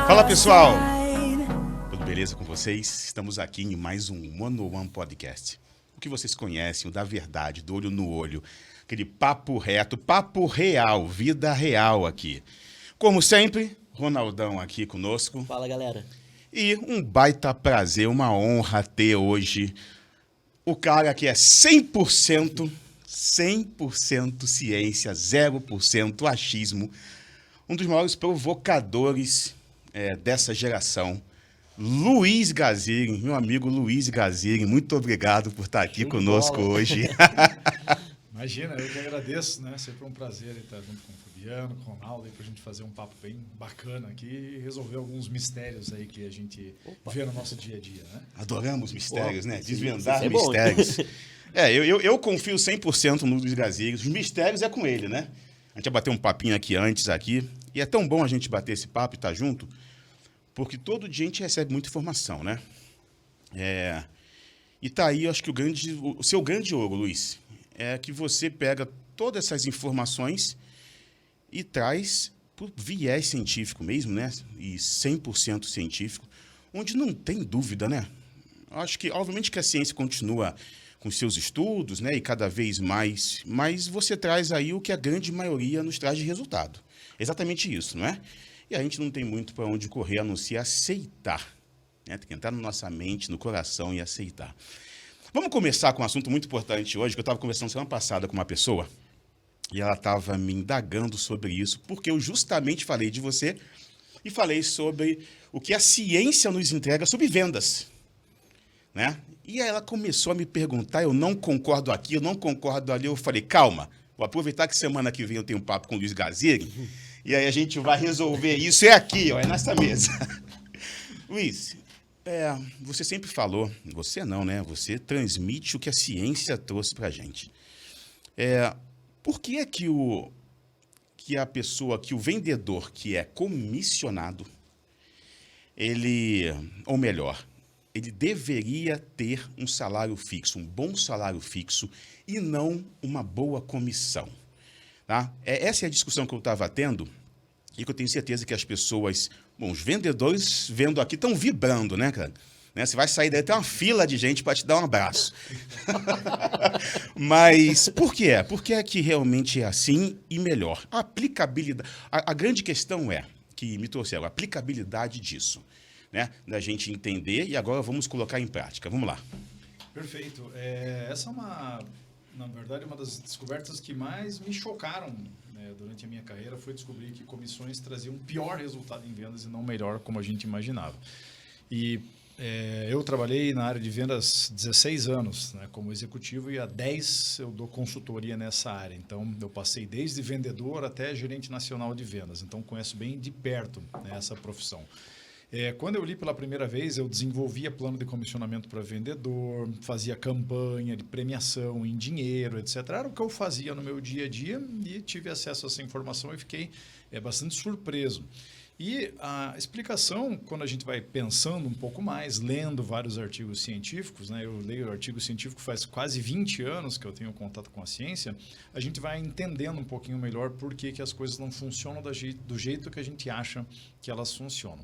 Fala pessoal, tudo beleza com vocês? Estamos aqui em mais um One on One Podcast. O que vocês conhecem, o da verdade, do olho no olho, aquele papo reto, papo real, vida real aqui. Como sempre, Ronaldão aqui conosco. Fala, galera. E um baita prazer, uma honra ter hoje o cara que é 100% ciência, 0% achismo, um dos maiores provocadores dessa geração, Luiz Gaziri, meu amigo Luiz Gaziri, muito obrigado por estar aqui conosco hoje. Imagina, eu que agradeço, né? Sempre um prazer estar junto com o Fabiano, com o Ronaldo, para a gente fazer um papo bem bacana aqui e resolver alguns mistérios aí que a gente vê no nosso dia a dia, né? Adoramos mistérios, né? Desvendar isso é bom. mistérios. Eu confio 100% no Luiz Gaziri. Os mistérios é com ele, né? A gente ia bater um papinho antes aqui. E é tão bom a gente bater esse papo e estar junto, porque todo dia a gente recebe muita informação, né? E tá aí, eu acho que o seu grande ouro, Luiz, é que você pega todas essas informações e traz por viés científico mesmo, né? E 100% científico, onde não tem dúvida, né? Acho que, obviamente, que a ciência continua com seus estudos, né? E cada vez mais, mas você traz aí o que a grande maioria nos traz de resultado. Exatamente isso, não é? E a gente não tem muito para onde correr, a não ser aceitar, né? Tem que entrar na nossa mente, no coração e aceitar. Vamos começar com um assunto muito importante hoje, que eu estava conversando semana passada com uma pessoa, e ela estava me indagando sobre isso, porque eu justamente falei de você e falei sobre o que a ciência nos entrega sobre vendas, né? E aí ela começou a me perguntar, eu não concordo aqui, eu não concordo ali. Eu falei, calma, vou aproveitar que semana que vem eu tenho um papo com o Luiz Gaziri, e aí a gente vai resolver isso. É aqui, ó, é nessa mesa. Luiz, você sempre falou, você não, né? Você transmite o que a ciência trouxe pra gente. Por que é que o vendedor que é comissionado, ou melhor, ele deveria ter um salário fixo, um bom salário fixo, e não uma boa comissão, tá? Essa é a discussão que eu estava tendo e que eu tenho certeza que as pessoas, os vendedores vendo aqui estão vibrando, né, cara? Né? Você vai sair daí, tem uma fila de gente para te dar um abraço. Mas por que é? Por que é que realmente é assim e melhor? A aplicabilidade. A grande questão que me trouxeram, a aplicabilidade disso, né? Da gente entender, e agora vamos colocar em prática. Vamos lá. Perfeito. Essa é na verdade, uma das descobertas que mais me chocaram, né, durante a minha carreira, foi descobrir que comissões traziam pior resultado em vendas e não melhor, como a gente imaginava. E eu trabalhei na área de vendas 16 anos, né, como executivo, e há 10 eu dou consultoria nessa área. Então, eu passei desde vendedor até gerente nacional de vendas. Então, conheço bem de perto, né, essa profissão. Quando eu li pela primeira vez, eu desenvolvia plano de comissionamento para vendedor, fazia campanha de premiação em dinheiro, etc. Era o que eu fazia no meu dia a dia e tive acesso a essa informação e fiquei bastante surpreso. E a explicação, quando a gente vai pensando um pouco mais, lendo vários artigos científicos, né? Eu leio artigo científico faz quase 20 anos que eu tenho contato com a ciência, a gente vai entendendo um pouquinho melhor por que as coisas não funcionam do jeito que a gente acha que elas funcionam.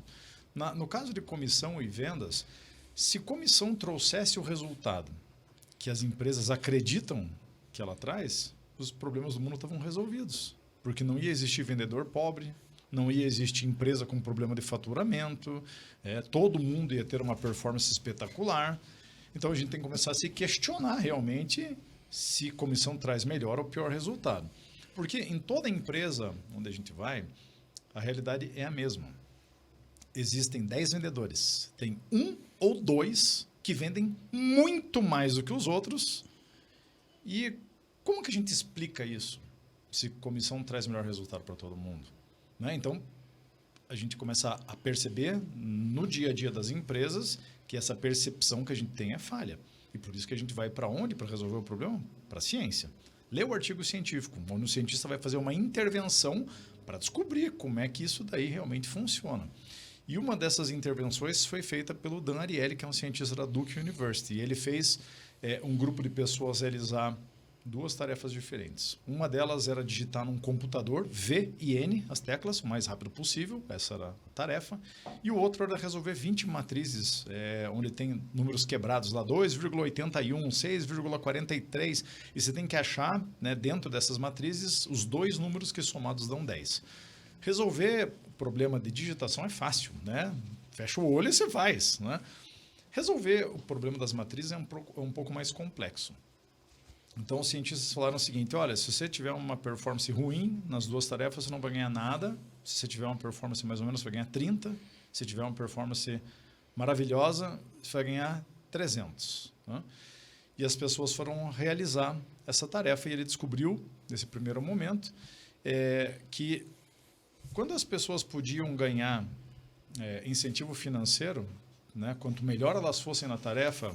No caso de comissão e vendas, se comissão trouxesse o resultado que as empresas acreditam que ela traz, os problemas do mundo estavam resolvidos. Porque não ia existir vendedor pobre, não ia existir empresa com problema de faturamento, todo mundo ia ter uma performance espetacular. Então, a gente tem que começar a se questionar realmente se comissão traz melhor ou pior resultado. Porque em toda empresa onde a gente vai, a realidade é a mesma. Existem 10 vendedores, tem 1 ou 2 que vendem muito mais do que os outros. E como que a gente explica isso? Se comissão traz melhor resultado para todo mundo, né? Então, a gente começa a perceber no dia a dia das empresas que essa percepção que a gente tem é falha. E por isso que a gente vai para onde para resolver o problema? Para a ciência. Lê o artigo científico, onde o cientista vai fazer uma intervenção para descobrir como é que isso daí realmente funciona. E uma dessas intervenções foi feita pelo Dan Ariely, que é um cientista da Duke University. E ele fez um grupo de pessoas realizar duas tarefas diferentes. Uma delas era digitar num computador V e N, as teclas, o mais rápido possível, essa era a tarefa. E o outro era resolver 20 matrizes, onde tem números quebrados lá, 2,81, 6,43, e você tem que achar, né, dentro dessas matrizes os dois números que somados dão 10. Resolver o problema de digitação é fácil, né? Fecha o olho e você faz, né? Resolver o problema das matrizes é um pouco mais complexo. Então, os cientistas falaram o seguinte, olha, se você tiver uma performance ruim nas duas tarefas, você não vai ganhar nada. Se você tiver uma performance mais ou menos, você vai ganhar 30. Se tiver uma performance maravilhosa, você vai ganhar 300. Né? E as pessoas foram realizar essa tarefa e ele descobriu, nesse primeiro momento, que quando as pessoas podiam ganhar incentivo financeiro, né, quanto melhor elas fossem na tarefa,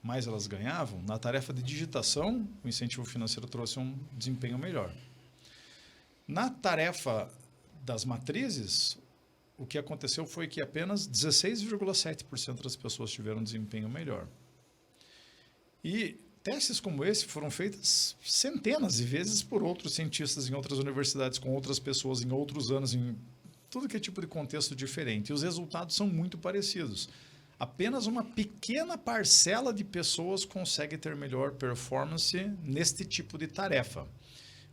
mais elas ganhavam. Na tarefa de digitação, o incentivo financeiro trouxe um desempenho melhor. Na tarefa das matrizes, o que aconteceu foi que apenas 16,7% das pessoas tiveram desempenho melhor. E testes como esse foram feitos centenas de vezes por outros cientistas em outras universidades, com outras pessoas em outros anos, em tudo que é tipo de contexto diferente. E os resultados são muito parecidos. Apenas uma pequena parcela de pessoas consegue ter melhor performance neste tipo de tarefa.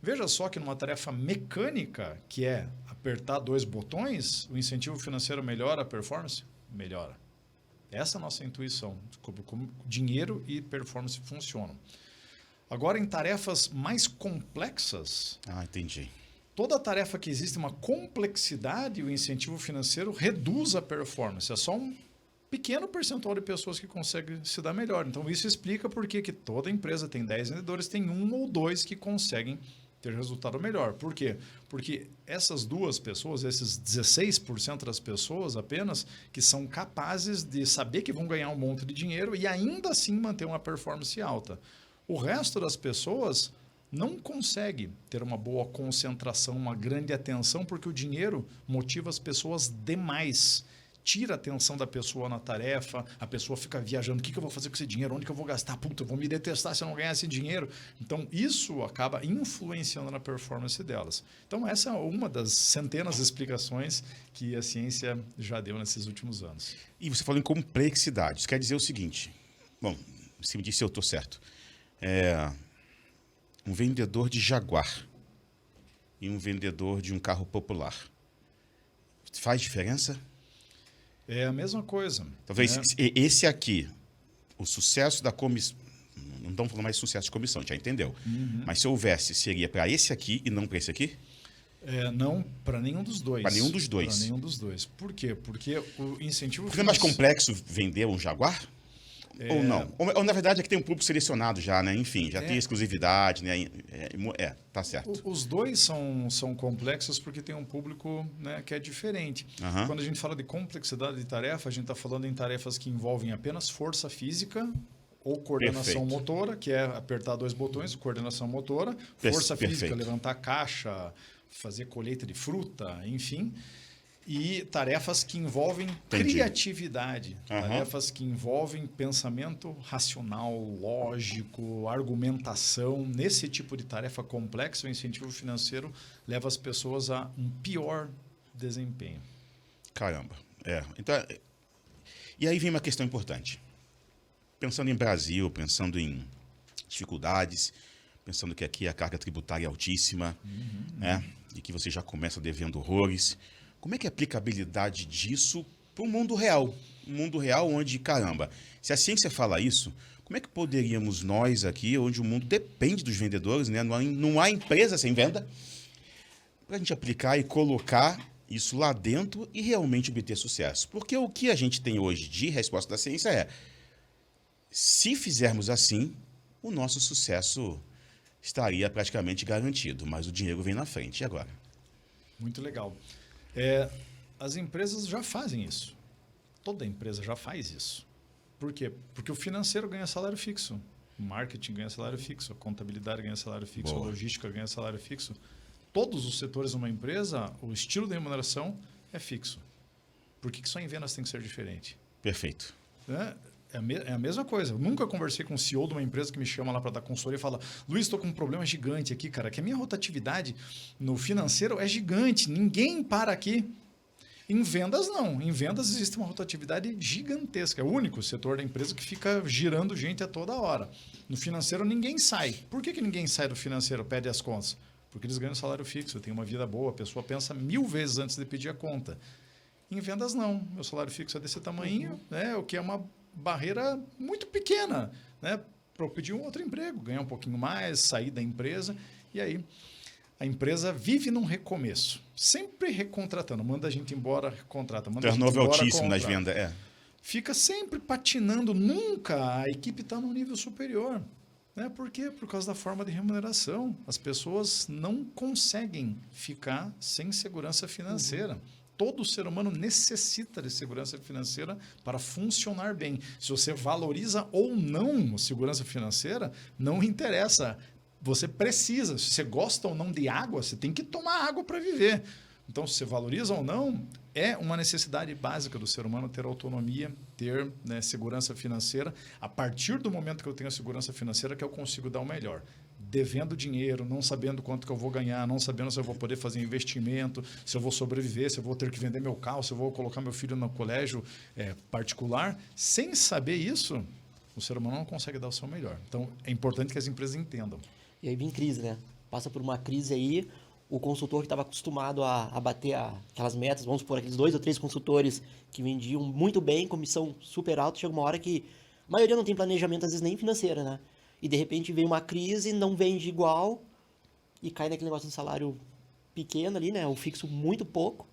Veja só que numa tarefa mecânica, que é apertar dois botões, o incentivo financeiro melhora a performance? Melhora. Essa é a nossa intuição, como dinheiro e performance funcionam. Agora, em tarefas mais complexas... entendi. Toda tarefa que existe uma complexidade, o incentivo financeiro reduz a performance. É só um pequeno percentual de pessoas que conseguem se dar melhor. Então, isso explica por que toda empresa tem 10 vendedores, tem 1 ou 2 que conseguem ter resultado melhor. Por quê? Porque essas duas pessoas, esses 16% das pessoas apenas, que são capazes de saber que vão ganhar um monte de dinheiro e ainda assim manter uma performance alta. O resto das pessoas não consegue ter uma boa concentração, uma grande atenção, porque o dinheiro motiva as pessoas demais. Tira a atenção da pessoa na tarefa, a pessoa fica viajando, o que eu vou fazer com esse dinheiro, onde que eu vou gastar? Puta, eu vou me detestar se eu não ganhar esse dinheiro. Então, isso acaba influenciando na performance delas. Então, essa é uma das centenas de explicações que a ciência já deu nesses últimos anos. E você falou em complexidade. Isso quer dizer o seguinte, bom, você me disse se eu estou certo. Um vendedor de Jaguar e um vendedor de um carro popular. Faz diferença? É a mesma coisa. Talvez esse aqui, o sucesso da comissão... Não estamos falando mais de sucesso de comissão, já entendeu. Uhum. Mas se houvesse, seria para esse aqui e não para esse aqui? Não, para nenhum dos dois. Para nenhum dos dois. Para nenhum dos dois. Por quê? Porque o incentivo... Porque é mais complexo vender um Jaguar? Ou não? Ou, na verdade, é que tem um público selecionado já, né? Enfim, já tem exclusividade, né? Tá certo. Os dois são complexos porque tem um público, né, que é diferente. Uhum. Quando a gente fala de complexidade de tarefa, a gente está falando em tarefas que envolvem apenas força física ou coordenação motora, que é apertar dois botões, coordenação motora, força física, levantar caixa, fazer colheita de fruta, enfim... E tarefas que envolvem criatividade, tarefas que envolvem pensamento racional, lógico, argumentação. Nesse tipo de tarefa complexa, o incentivo financeiro leva as pessoas a um pior desempenho. Caramba. Então, e aí vem uma questão importante. Pensando em Brasil, pensando em dificuldades, pensando que aqui a carga tributária é altíssima, né? E que você já começa devendo horrores. Como é que é a aplicabilidade disso para o mundo real? Um mundo real onde, caramba, se a ciência fala isso, como é que poderíamos nós aqui, onde o mundo depende dos vendedores, né? Não há empresa sem venda, para a gente aplicar e colocar isso lá dentro e realmente obter sucesso? Porque o que a gente tem hoje de resposta da ciência é, se fizermos assim, o nosso sucesso estaria praticamente garantido, mas o dinheiro vem na frente. E agora? Muito legal. As empresas já fazem isso. Toda empresa já faz isso. Por quê? Porque o financeiro ganha salário fixo. O marketing ganha salário fixo. A contabilidade ganha salário fixo. Boa. A logística ganha salário fixo. Todos os setores de uma empresa, o estilo de remuneração é fixo. Por que só em vendas tem que ser diferente? Perfeito. É a mesma coisa. Eu nunca conversei com o CEO de uma empresa que me chama lá para dar consultoria e fala: Luiz, estou com um problema gigante aqui, cara, que a minha rotatividade no financeiro é gigante, ninguém para aqui. Em vendas, não. Em vendas existe uma rotatividade gigantesca. É o único setor da empresa que fica girando gente a toda hora. No financeiro, ninguém sai. Por que ninguém sai do financeiro, pede as contas? Porque eles ganham salário fixo, tem uma vida boa, a pessoa pensa 1000 vezes antes de pedir a conta. Em vendas, não. Meu salário fixo é desse tamanho, né? O que é uma barreira muito pequena, né? Para eu pedir um outro emprego, ganhar um pouquinho mais, sair da empresa. E aí, a empresa vive num recomeço. Sempre recontratando. Manda a gente embora, recontrata. Manda Turnover a gente embora, altíssimo nas contrata. vendas, Fica sempre patinando. Nunca a equipe está num nível superior. Né? Por quê? Por causa da forma de remuneração. As pessoas não conseguem ficar sem segurança financeira. Todo ser humano necessita de segurança financeira para funcionar bem. Se você valoriza ou não a segurança financeira, não interessa. Você precisa. Se você gosta ou não de água, você tem que tomar água para viver. Então, se você valoriza ou não, é uma necessidade básica do ser humano ter autonomia, ter, né, segurança financeira. A partir do momento que eu tenho a segurança financeira, que eu consigo dar o melhor. Devendo dinheiro, não sabendo quanto que eu vou ganhar, não sabendo se eu vou poder fazer investimento, se eu vou sobreviver, se eu vou ter que vender meu carro, se eu vou colocar meu filho no colégio particular. Sem saber isso, o ser humano não consegue dar o seu melhor. Então, é importante que as empresas entendam. E aí vem crise, né? Passa por uma crise aí, o consultor que estava acostumado a bater aquelas metas, vamos supor, aqueles 2 ou 3 consultores que vendiam muito bem, comissão super alta, chega uma hora que a maioria não tem planejamento, às vezes nem financeiro, né? E de repente vem uma crise, não vende igual e cai naquele negócio do salário pequeno ali, né? O fixo muito pouco,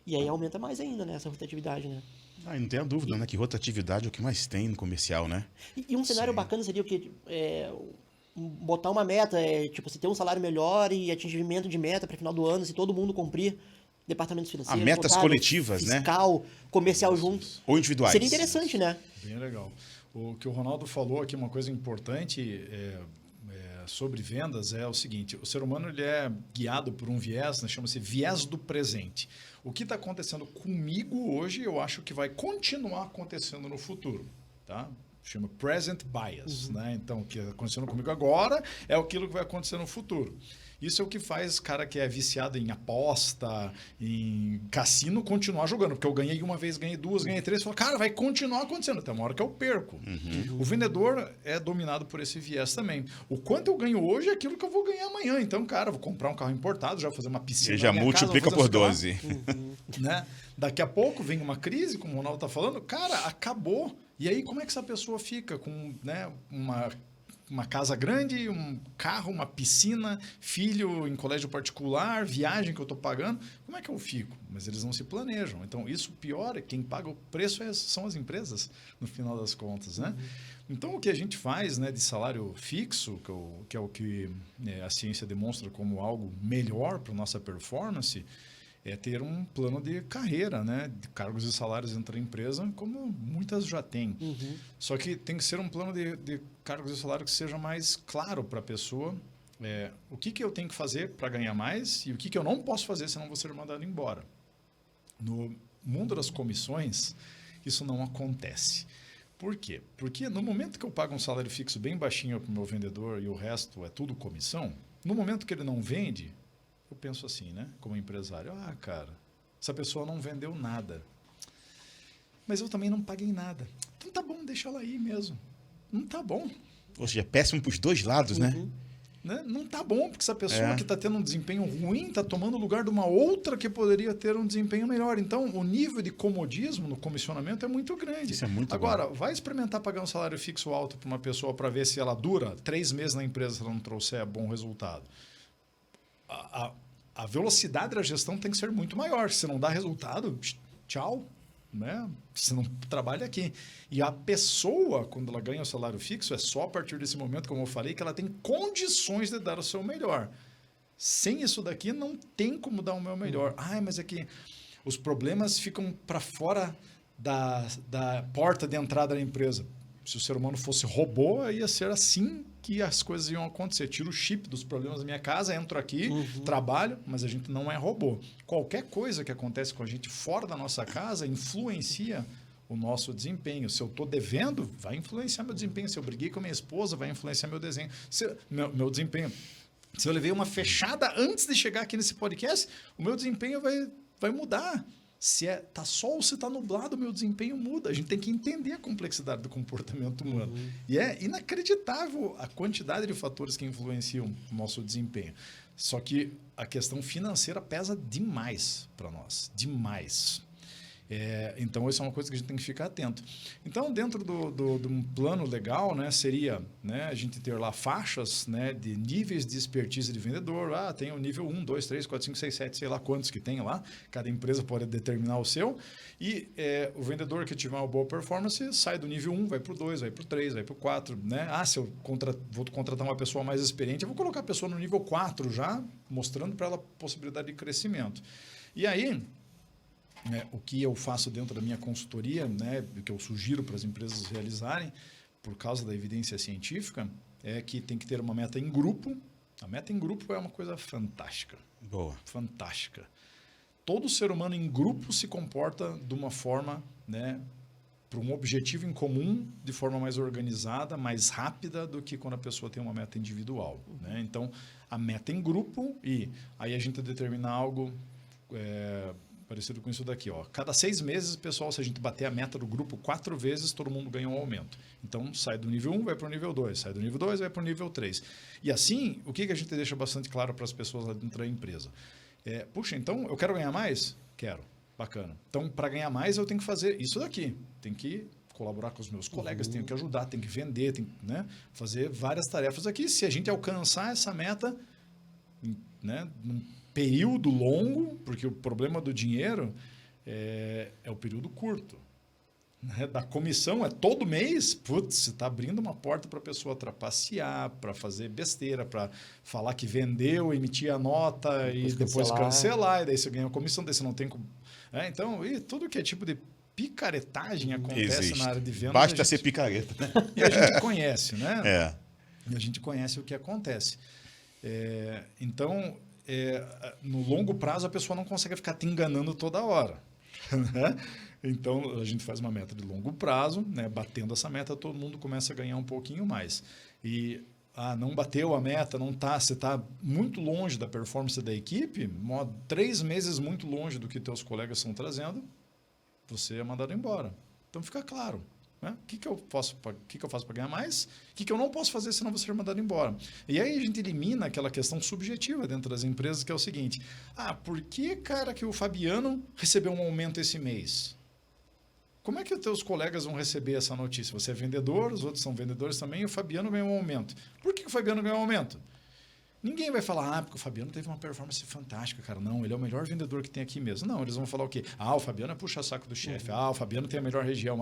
e aí aumenta mais ainda, né? Essa rotatividade, né? não tem a dúvida, né? Que rotatividade é o que mais tem no comercial, né? E um cenário bacana seria o que botar uma meta, tipo, você ter um salário melhor e atingimento de meta para final do ano, se todo mundo cumprir, departamentos financeiros, metas contábil, coletivas, né? fiscal, comercial juntos. Ou individuais. Seria interessante, né? Bem legal. O que o Ronaldo falou aqui, uma coisa importante sobre vendas é o seguinte: o ser humano ele é guiado por um viés, né, chama-se viés do presente. O que está acontecendo comigo hoje, eu acho que vai continuar acontecendo no futuro, tá? Chama present bias, né? Então, o que está acontecendo comigo agora é aquilo que vai acontecer no futuro. Isso é o que faz cara que é viciado em aposta, em cassino, continuar jogando. Porque eu ganhei uma vez, ganhei 2, ganhei 3. Fala, cara, vai continuar acontecendo até uma hora que eu perco. O vendedor é dominado por esse viés também. O quanto eu ganho hoje é aquilo que eu vou ganhar amanhã. Então, cara, vou comprar um carro importado, já vou fazer uma piscina. Você já multiplica por 12. Né? Daqui a pouco vem uma crise, como o Ronaldo está falando, cara, acabou. E aí, como é que essa pessoa fica com, né, uma casa grande, um carro, uma piscina, filho em colégio particular, viagem que eu estou pagando? Como é que eu fico? Mas eles não se planejam. Então, isso pior, quem paga o preço são as empresas, no final das contas, né? Então, o que a gente faz, né, de salário fixo, que é o que a ciência demonstra como algo melhor para a nossa performance, é ter um plano de carreira, né? De cargos e salários dentro da empresa, como muitas já têm. Só que tem que ser um plano de cargos e salários que seja mais claro para a pessoa. O que eu tenho que fazer para ganhar mais e o que eu não posso fazer, senão vou ser mandado embora. No mundo das comissões, isso não acontece. Por quê? Porque no momento que eu pago um salário fixo bem baixinho para o meu vendedor e o resto é tudo comissão, no momento que ele não vende, eu penso assim, né? Como empresário, cara, essa pessoa não vendeu nada. Mas eu também não paguei nada. Então tá bom, deixa ela aí mesmo. Não tá bom. Ou seja, é péssimo para os dois lados, né? Não tá bom, porque essa pessoa que está tendo um desempenho ruim está tomando o lugar de uma outra que poderia ter um desempenho melhor. Então, o nível de comodismo no comissionamento é muito grande. Isso é muito Agora, bom. vai experimentar pagar um salário fixo alto para uma pessoa para ver se ela dura 3 meses na empresa se ela não trouxer bom resultado. A velocidade da gestão tem que ser muito maior. Se não dá resultado, tchau. Né? Você não trabalha aqui. E a pessoa, quando ela ganha o salário fixo, é só a partir desse momento, como eu falei, que ela tem condições de dar o seu melhor. Sem isso daqui, não tem como dar o meu melhor. Mas é que os problemas ficam para fora da porta de entrada da empresa. Se o ser humano fosse robô, ia ser assim que as coisas iam acontecer. Tiro o chip dos problemas da minha casa, entro aqui, trabalho, mas a gente não é robô. Qualquer coisa que acontece com a gente fora da nossa casa influencia o nosso desempenho. Se eu estou devendo, vai influenciar meu desempenho. Se eu briguei com a minha esposa, vai influenciar meu meu desempenho. Se eu levei uma fechada antes de chegar aqui nesse podcast, o meu desempenho vai mudar. Se tá sol ou se tá nublado, o meu desempenho muda. A gente tem que entender a complexidade do comportamento humano. E é inacreditável a quantidade de fatores que influenciam o nosso desempenho. Só que a questão financeira pesa demais para nós. Demais. Então, isso é uma coisa que a gente tem que ficar atento. Então, dentro de um plano legal, né, seria, né, a gente ter lá faixas, né, de níveis de expertise de vendedor. Tem o nível 1, 2, 3, 4, 5, 6, 7, sei lá quantos que tem lá. Cada empresa pode determinar o seu. E o vendedor que tiver uma boa performance sai do nível 1, vai para o 2, vai para o 3, vai para o 4. Né? Se eu vou contratar uma pessoa mais experiente, eu vou colocar a pessoa no nível 4 já, mostrando para ela a possibilidade de crescimento. E aí... o que eu faço dentro da minha consultoria, né, o que eu sugiro para as empresas realizarem, por causa da evidência científica, é que tem que ter uma meta em grupo. A meta em grupo é uma coisa fantástica. Boa. Fantástica. Todo ser humano em grupo se comporta de uma forma, né, para um objetivo em comum, de forma mais organizada, mais rápida do que quando a pessoa tem uma meta individual. Né? Então, a meta em grupo, e aí a gente determina algo... parecido com isso daqui. Cada 6 meses, pessoal, se a gente bater a meta do grupo 4 vezes, todo mundo ganha um aumento. Então, sai do nível 1, vai para o nível 2. Sai do nível 2, vai para o nível 3. E assim, o que a gente deixa bastante claro para as pessoas lá dentro da empresa? Puxa, então, eu quero ganhar mais? Quero. Bacana. Então, para ganhar mais, eu tenho que fazer isso daqui. Tenho que colaborar com os meus colegas, tenho que ajudar, tenho que vender, tenho que, né, fazer várias tarefas aqui. Se a gente alcançar essa meta, né, num período longo, porque o problema do dinheiro é o período curto. Né? Da comissão é todo mês, você está abrindo uma porta para a pessoa trapacear, para fazer besteira, para falar que vendeu, emitir a nota e depois cancelar, e daí você ganha a comissão, daí você não tem... Então, tudo que é tipo de picaretagem acontece na área de vendas. Basta ser picareta. Né? E a gente conhece, né? E a gente conhece o que acontece. Então... no longo prazo, a pessoa não consegue ficar te enganando toda hora. Né? Então, a gente faz uma meta de longo prazo, né? Batendo essa meta, todo mundo começa a ganhar um pouquinho mais. E não bateu a meta, você está muito longe da performance da equipe, 3 meses muito longe do que teus colegas estão trazendo, você é mandado embora. Então, fica claro. O que eu faço para ganhar mais? O que eu não posso fazer senão vou ser mandado embora? E aí a gente elimina aquela questão subjetiva dentro das empresas, que é o seguinte: por que, cara, que o Fabiano recebeu um aumento esse mês? Como é que os teus colegas vão receber essa notícia? Você é vendedor, os outros são vendedores também, e o Fabiano ganhou um aumento. Por que o Fabiano ganhou um aumento? Ninguém vai falar, porque o Fabiano teve uma performance fantástica, cara. Não, ele é o melhor vendedor que tem aqui mesmo. Não, eles vão falar o quê? O Fabiano é puxa-saco do chefe. O Fabiano tem a melhor região.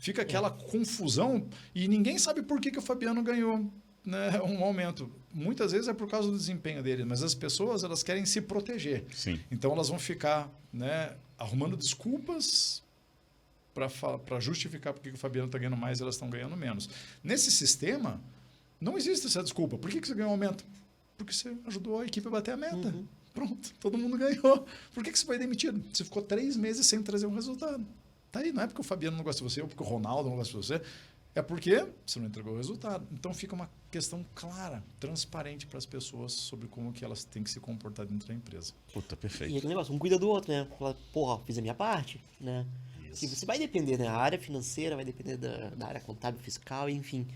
Fica aquela confusão e ninguém sabe por que o Fabiano ganhou, né, um aumento. Muitas vezes é por causa do desempenho dele, mas as pessoas, elas querem se proteger. Sim. Então, elas vão ficar, né, arrumando desculpas para justificar por que o Fabiano está ganhando mais e elas estão ganhando menos. Nesse sistema, não existe essa desculpa. Por que você ganhou um aumento? Porque você ajudou a equipe a bater a meta. Pronto, todo mundo ganhou. Por que você foi demitido? Você ficou 3 meses sem trazer um resultado. Tá aí, não é porque o Fabiano não gosta de você ou porque o Ronaldo não gosta de você. É porque você não entregou o resultado. Então fica uma questão clara, transparente para as pessoas sobre como que elas têm que se comportar dentro da empresa. Puta, perfeito. E aquele negócio, um cuida do outro, né? Fala, porra, fiz a minha parte, né? Isso. E você vai depender, né? A área financeira vai depender da área contábil, fiscal, enfim.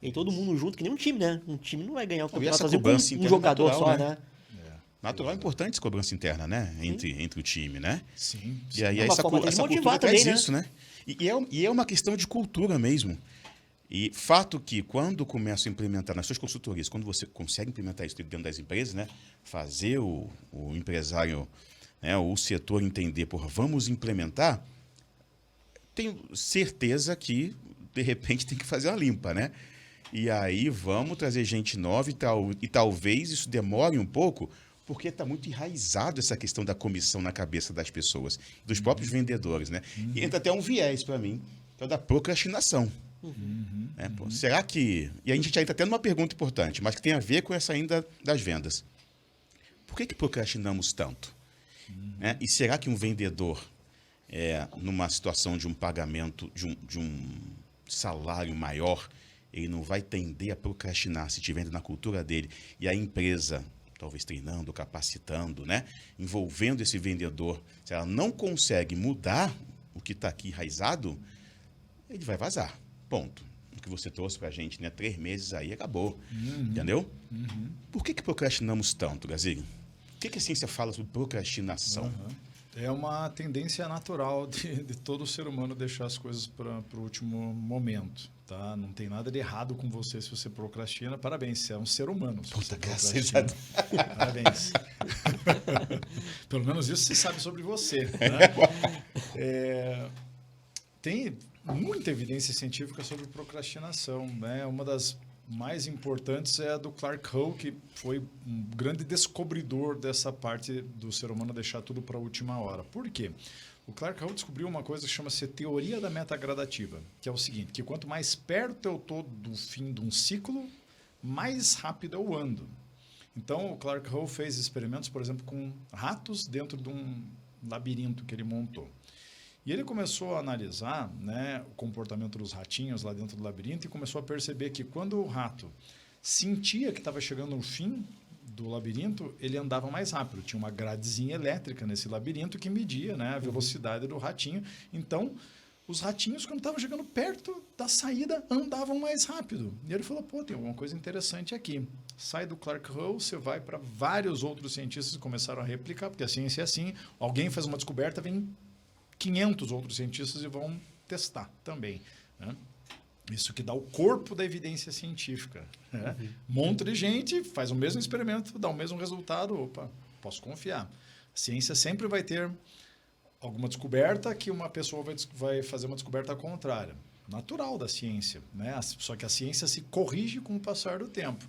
E aí todo mundo junto, que nem um time, né? Um time não vai ganhar o campeonato essa sozinho cobrança com um interna jogador natural, só, né? Natural é importante essa cobrança interna, né? Entre o time, né? Sim. E aí É uma essa forma de cultura motivar traz também, né? isso, né? E é uma questão de cultura mesmo. E fato que quando começa a implementar nas suas consultorias, quando você consegue implementar isso dentro das empresas, né? Fazer o empresário, né? O setor entender, vamos implementar, tenho certeza que, de repente, tem que fazer uma limpa, né? E aí vamos trazer gente nova e talvez isso demore um pouco, porque está muito enraizado essa questão da comissão na cabeça das pessoas, dos próprios vendedores, né? E entra até um viés para mim, que é o da procrastinação. Será que... E a gente já entra até numa pergunta importante, mas que tem a ver com essa ainda das vendas. Por que procrastinamos tanto? E será que um vendedor numa situação de um pagamento, de um salário maior, ele não vai tender a procrastinar se estiver na cultura dele. E a empresa, talvez treinando, capacitando, né? Envolvendo esse vendedor, se ela não consegue mudar o que está aqui enraizado, ele vai vazar. Ponto. O que você trouxe para a gente, né? 3 meses aí, acabou. Entendeu? Por que procrastinamos tanto, Gazig? O que a ciência fala sobre procrastinação? É uma tendência natural de todo ser humano deixar as coisas para o último momento. Tá? Não tem nada de errado com você se você procrastina. Parabéns, você é um ser humano. Puta, graças a Deus. Parabéns. Pelo menos isso você sabe sobre você. Né? Tem muita evidência científica sobre procrastinação. Né? Uma das mais importantes é a do Clark Hull, que foi um grande descobridor dessa parte do ser humano deixar tudo para a última hora. Por quê? O Clark Hull descobriu uma coisa que chama-se teoria da meta gradativa, que é o seguinte, que quanto mais perto eu estou do fim de um ciclo, mais rápido eu ando. Então, o Clark Hull fez experimentos, por exemplo, com ratos dentro de um labirinto que ele montou. E ele começou a analisar, né, o comportamento dos ratinhos lá dentro do labirinto e começou a perceber que quando o rato sentia que estava chegando no fim do labirinto, ele andava mais rápido. Tinha uma gradezinha elétrica nesse labirinto que media, né, a velocidade do ratinho. Então, os ratinhos, quando estavam chegando perto da saída, andavam mais rápido. E ele falou, pô, tem alguma coisa interessante aqui. Sai do Clark Hull, você vai para vários outros cientistas que começaram a replicar, porque a ciência é assim. Alguém faz uma descoberta, vem 500 outros cientistas e vão testar também. Né? Isso que dá o corpo da evidência científica. Né? Um monte de gente faz o mesmo experimento, dá o mesmo resultado. Opa, posso confiar. A ciência sempre vai ter alguma descoberta que uma pessoa vai fazer uma descoberta contrária. Natural da ciência. Né? Só que a ciência se corrige com o passar do tempo.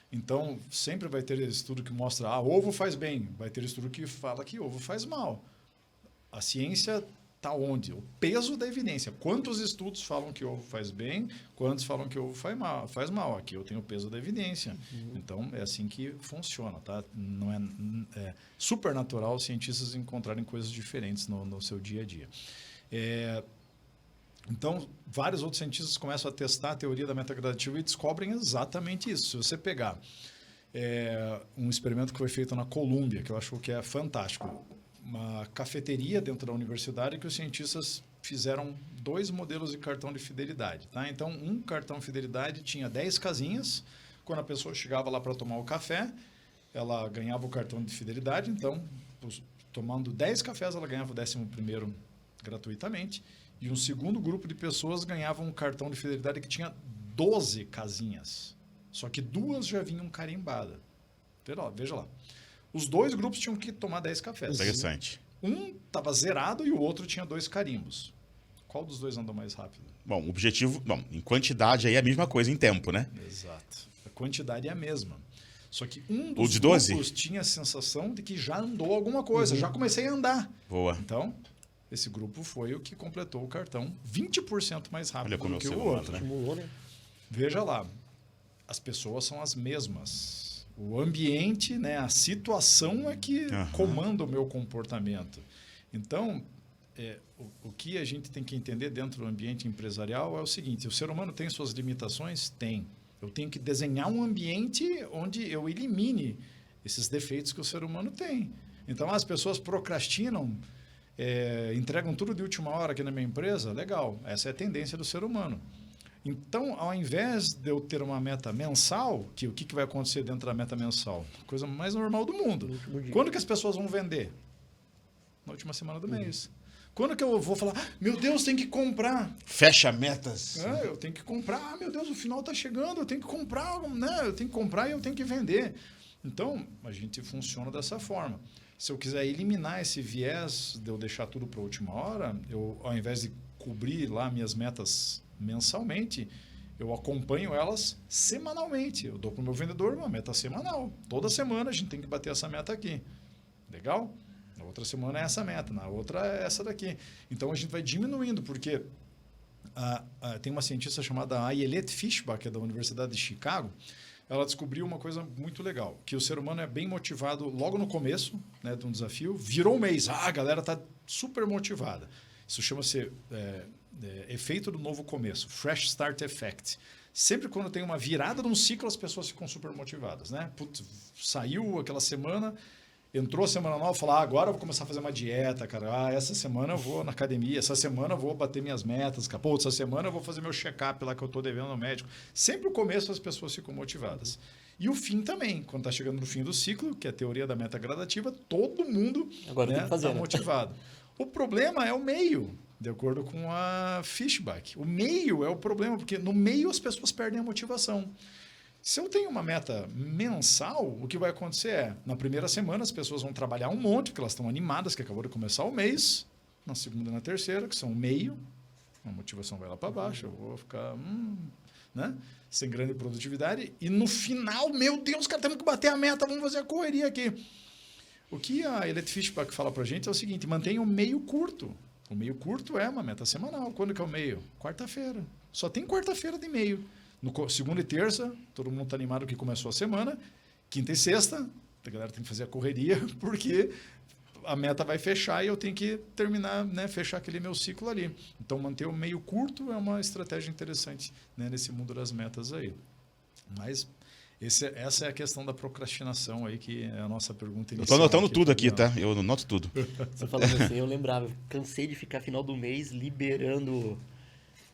Então, sempre vai ter estudo que mostra ovo faz bem. Vai ter estudo que fala que ovo faz mal. A ciência está onde? O peso da evidência. Quantos estudos falam que ovo faz bem, quantos falam que ovo faz mal. Aqui eu tenho o peso da evidência. Então, é assim que funciona. Tá? Não é super natural os cientistas encontrarem coisas diferentes no seu dia a dia. Então, vários outros cientistas começam a testar a teoria da meta gradativa e descobrem exatamente isso. Se você pegar um experimento que foi feito na Colômbia, que eu acho que é fantástico, uma cafeteria dentro da universidade que os cientistas fizeram 2 modelos de cartão de fidelidade. Tá? Então, um cartão de fidelidade tinha 10 casinhas. Quando a pessoa chegava lá para tomar o café, ela ganhava o cartão de fidelidade. Então, tomando 10 cafés, ela ganhava o 11º gratuitamente. E um segundo grupo de pessoas ganhava um cartão de fidelidade que tinha 12 casinhas. Só que 2 já vinham carimbadas. Veja lá. Os 2 grupos tinham que tomar 10 cafés. Interessante. Um estava zerado e o outro tinha 2 carimbos. Qual dos 2 andou mais rápido? Bom, o objetivo... Bom, em quantidade aí é a mesma coisa em tempo, né? Exato. A quantidade é a mesma. Só que um dos O de 12? grupos tinha a sensação de que já andou alguma coisa. Já comecei a andar. Boa. Então, esse grupo foi o que completou o cartão 20% mais rápido Olha como do que é o o ser humano, outro. né? Estimulou, né? Veja lá. As pessoas são as mesmas. O ambiente, né, a situação é que comanda o meu comportamento. Então, o que a gente tem que entender dentro do ambiente empresarial é o seguinte, o ser humano tem suas limitações? Tem. Eu tenho que desenhar um ambiente onde eu elimine esses defeitos que o ser humano tem. Então, as pessoas procrastinam, entregam tudo de última hora aqui na minha empresa, legal, essa é a tendência do ser humano. Então, ao invés de eu ter uma meta mensal, o que vai acontecer dentro da meta mensal? Coisa mais normal do mundo. Quando que as pessoas vão vender? Na última semana do mês. Quando que eu vou falar, meu Deus, tem que comprar? Fecha metas. Eu tenho que comprar, meu Deus, o final está chegando, eu tenho que comprar, né? Eu tenho que comprar e eu tenho que vender. Então, a gente funciona dessa forma. Se eu quiser eliminar esse viés de eu deixar tudo para a última hora, eu, ao invés de cobrir lá minhas metas mensalmente, eu acompanho elas semanalmente. Eu dou para o meu vendedor uma meta semanal. Toda semana a gente tem que bater essa meta aqui. Legal? Na outra semana é essa meta, na outra é essa daqui. Então a gente vai diminuindo, porque tem uma cientista chamada Ayelet Fishbach, que é da Universidade de Chicago. Ela descobriu uma coisa muito legal, que o ser humano é bem motivado logo no começo, né, de um desafio. Virou um mês, a galera está super motivada. Isso chama-se efeito do novo começo, Fresh Start Effect. Sempre quando tem uma virada num ciclo, as pessoas ficam super motivadas, né? Putz, saiu aquela semana, entrou a semana nova, falou, agora eu vou começar a fazer uma dieta, cara. Essa semana eu vou na academia, essa semana eu vou bater minhas metas, cara. Pô, essa semana eu vou fazer meu check-up lá que eu tô devendo no médico. Sempre o começo as pessoas ficam motivadas. E o fim também, quando está chegando no fim do ciclo, que é a teoria da meta gradativa, todo mundo está motivado. O problema é o meio, de acordo com a Fishback. O meio é o problema, porque no meio as pessoas perdem a motivação. Se eu tenho uma meta mensal, o que vai acontecer é, na primeira semana as pessoas vão trabalhar um monte, porque elas estão animadas, que acabou de começar o mês. Na segunda e na terceira, que são o meio, a motivação vai lá para baixo, eu vou ficar... né? Sem grande produtividade. E no final, meu Deus, cara, temos que bater a meta, vamos fazer a correria aqui. O que a Elite Fishback fala pra gente é o seguinte, mantenha o meio curto. O meio curto é uma meta semanal. Quando que é o meio? Quarta-feira. Só tem quarta-feira de meio. No segunda e terça, todo mundo está animado que começou a semana. Quinta e sexta, a galera tem que fazer a correria, porque a meta vai fechar e eu tenho que terminar, né, fechar aquele meu ciclo ali. Então, manter o meio curto é uma estratégia interessante, né, nesse mundo das metas aí. Mas essa é a questão da procrastinação aí, que é a nossa pergunta inicial. Eu estou anotando tudo aqui, tá? Eu anoto tudo. Você falando assim, eu lembrava, cansei de ficar final do mês liberando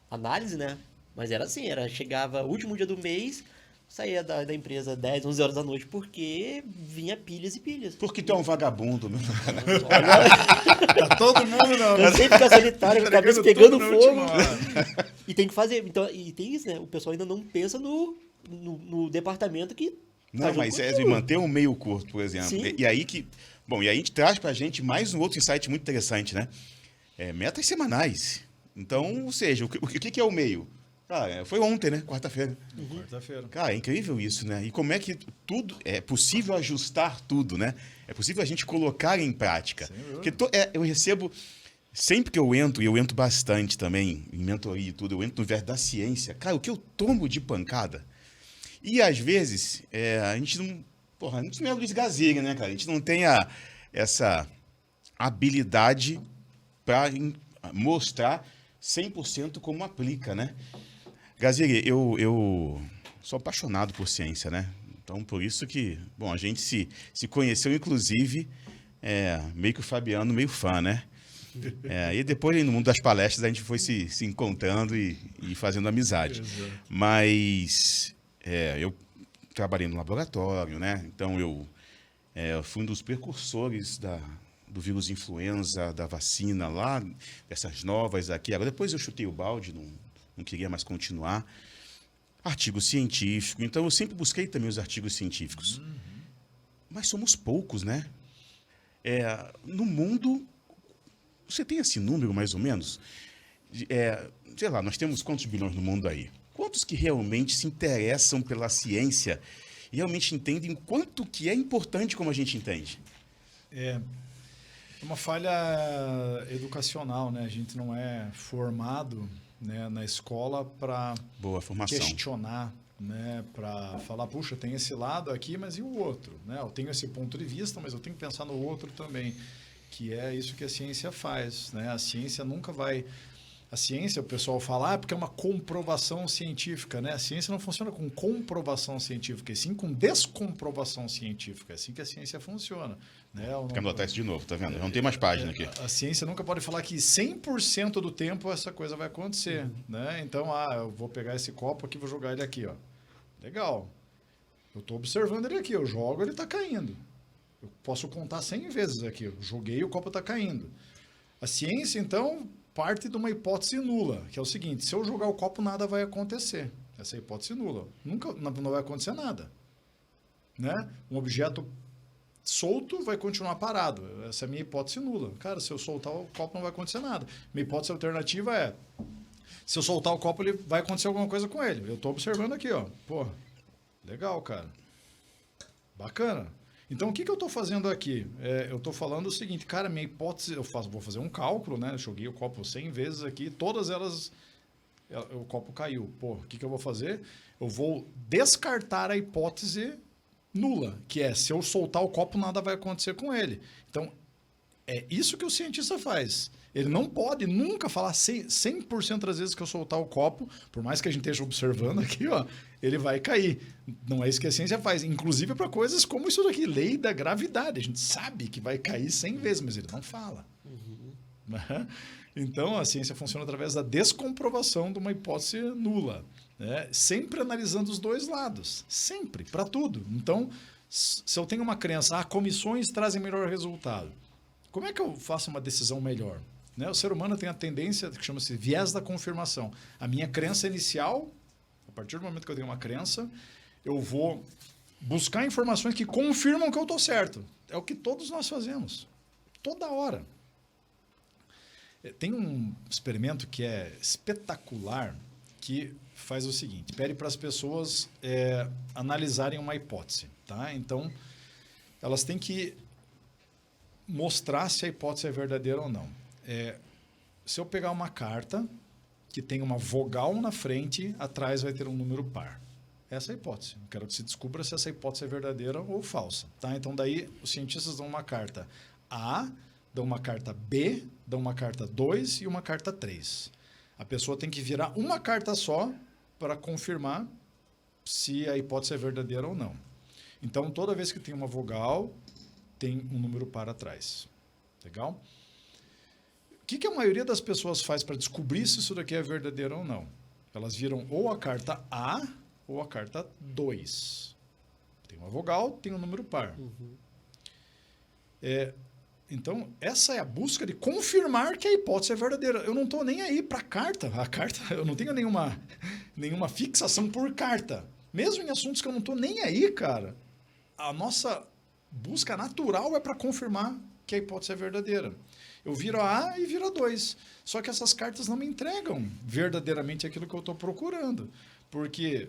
análise, né? Mas era assim, chegava o último dia do mês, saía da empresa 10, 11 horas da noite, porque vinha pilhas e pilhas. Porque tu é um vagabundo, meu. Tá todo mundo não. Eu sempre ficar solitário, com a cabeça pegando fogo. E tem que fazer. Então, e tem isso, né? O pessoal ainda não pensa no departamento que... Não, mas manter um meio curto, por exemplo. Sim. E aí que... Bom, e aí a gente traz pra gente mais um outro insight muito interessante, né? Metas semanais. Então, ou seja, o que é o meio? Foi ontem, né? Quarta-feira. Quarta-feira. Cara, é incrível isso, né? E como é que tudo... É possível ajustar tudo, né? É possível a gente colocar em prática. Porque eu recebo... Sempre que eu entro, e eu entro bastante também, em mentoria e tudo, eu entro no universo da ciência. Cara, o que eu tomo de pancada... E, às vezes, a gente não... Porra, a gente não é Luiz Gaziri, né, cara? A gente não tem essa habilidade para mostrar 100% como aplica, né? Gaziri, eu sou apaixonado por ciência, né? Então, por isso que... Bom, a gente se conheceu, inclusive, meio que o Fabiano, meio fã, né? E depois, no mundo das palestras, a gente foi se encontrando e fazendo amizade. Exato. Mas... eu trabalhei no laboratório, né? Então eu fui um dos precursores do vírus influenza, da vacina lá, dessas novas aqui. Agora, depois eu chutei o balde, não queria mais continuar. Artigo científico, então eu sempre busquei também os artigos científicos. Uhum. Mas somos poucos, né? No mundo, você tem esse número mais ou menos? Sei lá, nós temos quantos bilhões no mundo aí? Quantos que realmente se interessam pela ciência e realmente entendem quanto que é importante como a gente entende? É uma falha educacional, né? A gente não é formado, né, na escola para questionar, né, para falar, puxa, tem esse lado aqui, mas e o outro? Né? Eu tenho esse ponto de vista, mas eu tenho que pensar no outro também, que é isso que a ciência faz, né? A ciência nunca vai... A ciência, o pessoal fala, porque é uma comprovação científica, né? A ciência não funciona com comprovação científica, e sim com descomprovação científica. É assim que a ciência funciona. Né? Quer anotar isso de novo, tá vendo? Não tem mais página aqui. A ciência nunca pode falar que 100% do tempo essa coisa vai acontecer. Né? Então, eu vou pegar esse copo aqui e vou jogar ele aqui. Ó. Legal. Eu estou observando ele aqui. Eu jogo, ele está caindo. Eu posso contar 100 vezes aqui. Eu joguei e o copo está caindo. A ciência, então... parte de uma hipótese nula, que é o seguinte, se eu jogar o copo, nada vai acontecer. Essa é a hipótese nula. Nunca, não vai acontecer nada. Né? Um objeto solto vai continuar parado. Essa é a minha hipótese nula. Cara, se eu soltar o copo, não vai acontecer nada. Minha hipótese alternativa é, se eu soltar o copo, vai acontecer alguma coisa com ele. Eu estou observando aqui, ó. Pô, legal, cara. Bacana. Então, o que eu estou fazendo aqui? Eu estou falando o seguinte, cara, minha hipótese, vou fazer um cálculo, né? Eu joguei o copo 100 vezes aqui, todas elas, o copo caiu. Pô, o que eu vou fazer? Eu vou descartar a hipótese nula, que é, se eu soltar o copo, nada vai acontecer com ele. Então, é isso que o cientista faz. Ele não pode nunca falar 100% das vezes que eu soltar o copo, por mais que a gente esteja observando aqui, ó, ele vai cair. Não é isso que a ciência faz. Inclusive para coisas como isso daqui, lei da gravidade. A gente sabe que vai cair 100 vezes, mas ele não fala. Uhum. Então, a ciência funciona através da descomprovação de uma hipótese nula. Né? Sempre analisando os dois lados. Sempre, para tudo. Então, se eu tenho uma crença, comissões trazem melhor resultado. Como é que eu faço uma decisão melhor? Né? O ser humano tem a tendência que chama-se viés da confirmação. A minha crença inicial, a partir do momento que eu tenho uma crença, eu vou buscar informações que confirmam que eu estou certo. É o que todos nós fazemos. Toda hora. Tem um experimento que é espetacular, que faz o seguinte, pede para as pessoas analisarem uma hipótese. Tá? Então, elas têm que mostrar se a hipótese é verdadeira ou não. Se eu pegar uma carta que tem uma vogal na frente, atrás vai ter um número par. Essa é a hipótese. Eu quero que se descubra se essa hipótese é verdadeira ou falsa. Tá? Então, daí, os cientistas dão uma carta A, dão uma carta B, dão uma carta 2 e uma carta 3. A pessoa tem que virar uma carta só para confirmar se a hipótese é verdadeira ou não. Então, toda vez que tem uma vogal, tem um número par atrás. Legal? O que a maioria das pessoas faz para descobrir se isso daqui é verdadeiro ou não? Elas viram ou a carta A ou a carta 2. Tem uma vogal, tem um número par. Uhum. Então, essa é a busca de confirmar que a hipótese é verdadeira. Eu não estou nem aí para a carta. A carta, eu não tenho nenhuma fixação por carta. Mesmo em assuntos que eu não estou nem aí, cara, a nossa busca natural é para confirmar que a hipótese é verdadeira. Eu viro a A e viro a 2. Só que essas cartas não me entregam verdadeiramente aquilo que eu estou procurando. Porque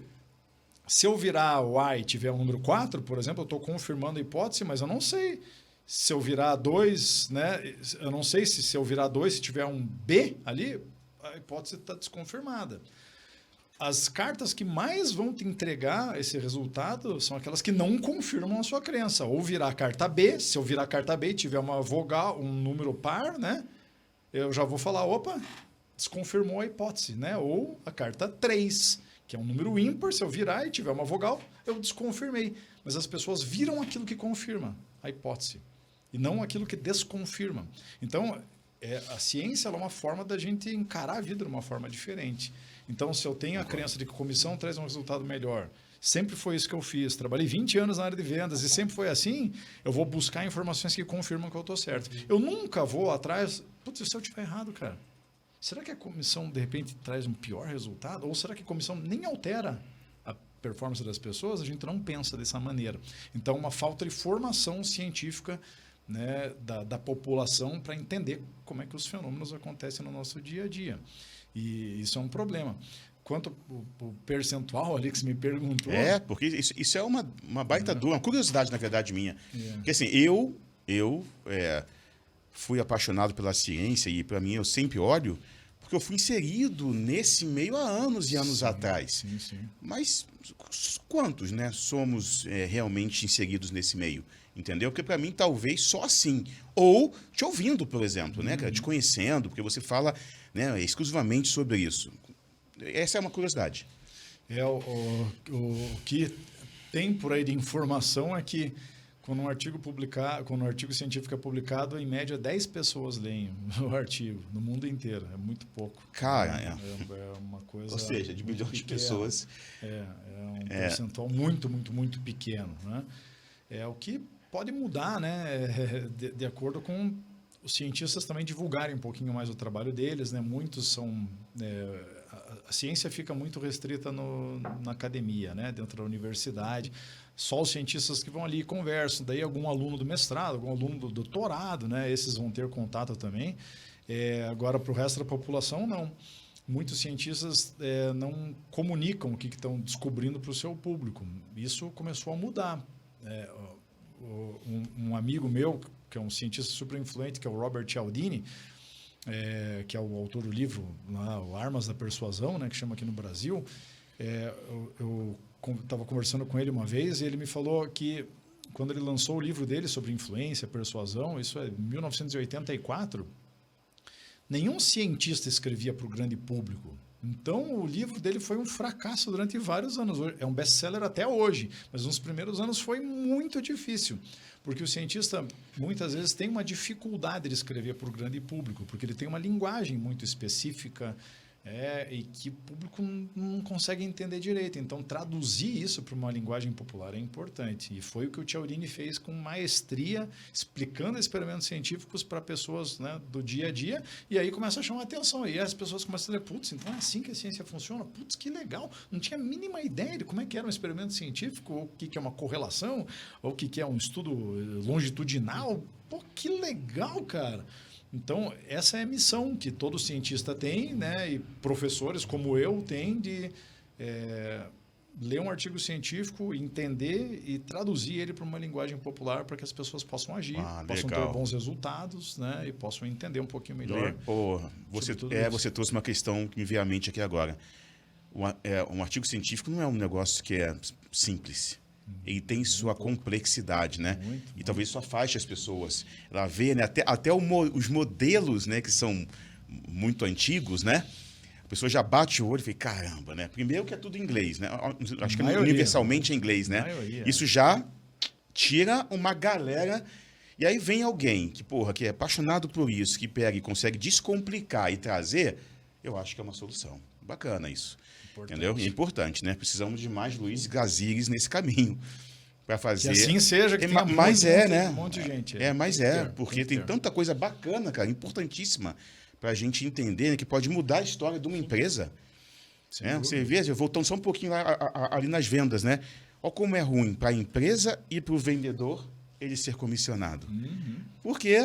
se eu virar o A e tiver um número 4, por exemplo, eu estou confirmando a hipótese, mas eu não sei se eu virar 2, né? Eu não sei se eu virar 2, se tiver um B ali, a hipótese está desconfirmada. As cartas que mais vão te entregar esse resultado são aquelas que não confirmam a sua crença. Ou virar a carta B, se eu virar a carta B e tiver uma vogal, um número par, né? Eu já vou falar, opa, desconfirmou a hipótese, né? Ou a carta 3, que é um número ímpar, se eu virar e tiver uma vogal, eu desconfirmei. Mas as pessoas viram aquilo que confirma a hipótese e não aquilo que desconfirma. Então, a ciência é uma forma da gente encarar a vida de uma forma diferente. Então, se eu tenho a crença de que a comissão traz um resultado melhor, sempre foi isso que eu fiz. Trabalhei 20 anos na área de vendas e sempre foi assim, eu vou buscar informações que confirmam que eu estou certo. Eu nunca vou atrás... Putz, se eu estiver errado, cara, será que a comissão, de repente, traz um pior resultado? Ou será que a comissão nem altera a performance das pessoas? A gente não pensa dessa maneira. Então, uma falta de formação científica, né, da população para entender como é que os fenômenos acontecem no nosso dia a dia. E isso é um problema. Quanto o percentual ali que você me perguntou... Porque isso é uma baita dúvida, uma curiosidade, na verdade, minha. Porque assim, eu fui apaixonado pela ciência e, para mim, eu sempre olho, porque eu fui inserido nesse meio há anos e anos atrás. Sim. Mas quantos, né, somos realmente inseridos nesse meio? Entendeu? Porque para mim, talvez só assim. Ou te ouvindo, por exemplo, né, cara? Te conhecendo, porque você fala, né, exclusivamente sobre isso. Essa é uma curiosidade. O que tem por aí de informação é que quando um artigo científico é publicado, em média 10 pessoas leem o artigo no mundo inteiro. É muito pouco. Cara, é uma coisa... Ou seja, de milhões de pessoas. É um percentual muito, muito, muito pequeno. Né? É o que pode mudar, né? De acordo com os cientistas também divulgarem um pouquinho mais o trabalho deles. Né? Muitos são... a ciência fica muito restrita na academia, né? Dentro da universidade. Só os cientistas que vão ali e conversam. Daí algum aluno do mestrado, algum aluno do doutorado, né? Esses vão ter contato também. Agora, para o resto da população, não. Muitos cientistas não comunicam o que estão descobrindo para o seu público. Isso começou a mudar. Um amigo meu, que é um cientista super influente, que é o Robert Cialdini, que é o autor do livro lá, o Armas da Persuasão, né, que chama aqui no Brasil. Eu estava conversando com ele uma vez e ele me falou que quando ele lançou o livro dele sobre influência, persuasão, isso é 1984, Nenhum cientista escrevia para o grande público. Então, o livro dele foi um fracasso durante vários anos. É um best-seller até hoje, mas nos primeiros anos foi muito difícil, porque o cientista, muitas vezes, tem uma dificuldade de escrever para o grande público, porque ele tem uma linguagem muito específica, e que o público não consegue entender direito. Então, traduzir isso para uma linguagem popular é importante. E foi o que o Chiaurini fez com maestria, explicando experimentos científicos para pessoas, né, do dia a dia, e aí começa a chamar atenção. E as pessoas começam a dizer, putz, então é assim que a ciência funciona? Putz, que legal! Não tinha a mínima ideia de como é que era um experimento científico, ou o que é uma correlação, ou o que é um estudo longitudinal. Pô, que legal, cara! Então, essa é a missão que todo cientista tem, né? E professores como eu têm de ler um artigo científico, entender e traduzir ele para uma linguagem popular para que as pessoas possam agir, possam ter bons resultados, né? E possam entender um pouquinho melhor. Você trouxe uma questão que me veio à mente aqui agora. Um artigo científico não é um negócio que é simples. Ele tem sua complexidade, né? E talvez isso afaste as pessoas. Ela vê, né? Até os modelos, né? Que são muito antigos, né? A pessoa já bate o olho e fala, caramba, né? Primeiro que é tudo em inglês, né? Acho que universalmente é inglês, né? Isso já tira uma galera. E aí vem alguém que é apaixonado por isso, que pega e consegue descomplicar e trazer, eu acho que é uma solução. Bacana isso. Entendeu? E é importante, né? Precisamos de mais Luiz Gazires nesse caminho para fazer. Que assim seja, que tenha um monte de gente. Porque tem tanta coisa bacana, cara, importantíssima para a gente entender, né, que pode mudar a história de uma empresa. Você vê, voltando só um pouquinho ali nas vendas, né? Olha como é ruim para a empresa e para o vendedor ele ser comissionado. Porque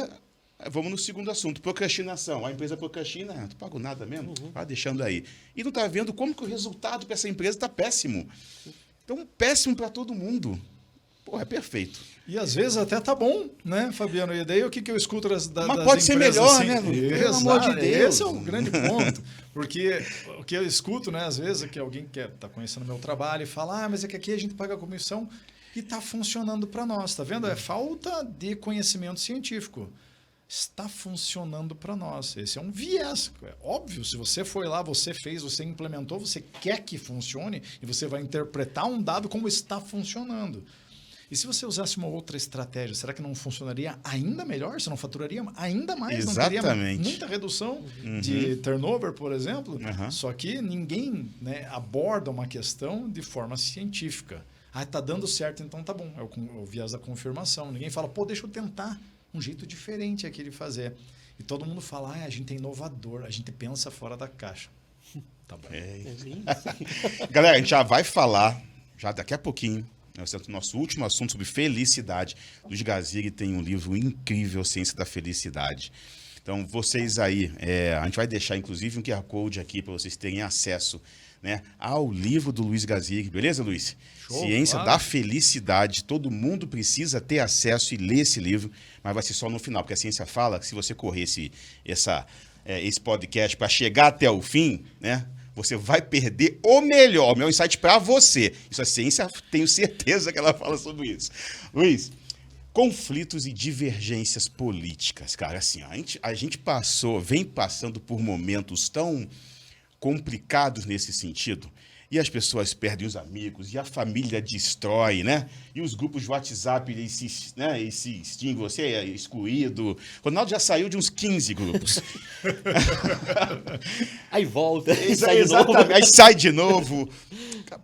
vamos no segundo assunto, procrastinação. A empresa procrastina, não pago nada mesmo, vai deixando aí. E não está vendo como que o resultado para essa empresa está péssimo. Então, péssimo para todo mundo. Porra, é perfeito. E às vezes até tá bom, né, Fabiano? E daí o que eu escuto das empresas? Mas pode ser melhor, assim, né, Lu? Pelo amor de Deus. Esse é o grande ponto. Porque o que eu escuto, né, às vezes, é que alguém que está conhecendo o meu trabalho e fala, mas é que aqui a gente paga a comissão e está funcionando para nós. Tá vendo? É falta de conhecimento científico. Está funcionando para nós. Esse é um viés. É óbvio, se você foi lá, você fez, você implementou, você quer que funcione e você vai interpretar um dado como está funcionando. E se você usasse uma outra estratégia, será que não funcionaria ainda melhor? Você não faturaria ainda mais? Exatamente. Não teria muita redução de turnover, por exemplo? Só que ninguém, né, aborda uma questão de forma científica. Está dando certo, então tá bom. É o viés da confirmação. Ninguém fala, deixa eu tentar um jeito diferente aqui de fazer. E todo mundo fala, a gente é inovador, a gente pensa fora da caixa. Tá bom. Galera, a gente já vai falar, já daqui a pouquinho, nosso último assunto sobre felicidade. Luiz Gaziri tem um livro incrível, Ciência da Felicidade. Então, vocês aí, a gente vai deixar, inclusive, um QR Code aqui para vocês terem acesso, né, ao livro do Luiz Gaziri. Beleza, Luiz? Show, Ciência da Felicidade. Todo mundo precisa ter acesso e ler esse livro, mas vai ser só no final, porque a ciência fala que se você correr esse podcast para chegar até o fim, né, você vai perder o melhor insight para você. Isso a ciência, tenho certeza que ela fala sobre isso. Luiz, conflitos e divergências políticas, cara, assim, a gente vem passando por momentos tão complicados nesse sentido, e as pessoas perdem os amigos, e a família destrói, né? E os grupos de WhatsApp, eles se extinguem, você é excluído. O Ronaldo já saiu de uns 15 grupos. Aí volta, aí sai de novo.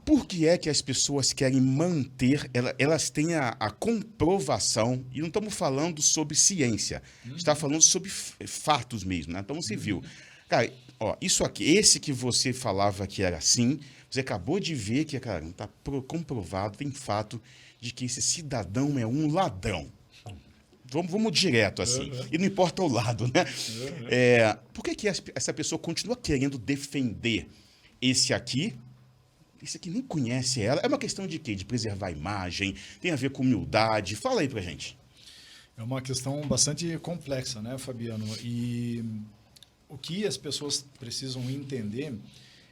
Por que é que as pessoas querem manter, elas têm a comprovação, e não estamos falando sobre ciência, está falando sobre fatos mesmo, né? Então você viu. Cara, isso aqui, esse que você falava que era assim, você acabou de ver que, cara, está comprovado, tem fato de que esse cidadão é um ladrão. Vamos direto, assim. E não importa o lado, né? Por que essa pessoa continua querendo defender esse aqui? Esse aqui nem conhece ela. É uma questão de quê? De preservar a imagem, tem a ver com humildade. Fala aí pra gente. É uma questão bastante complexa, né, Fabiano? E o que as pessoas precisam entender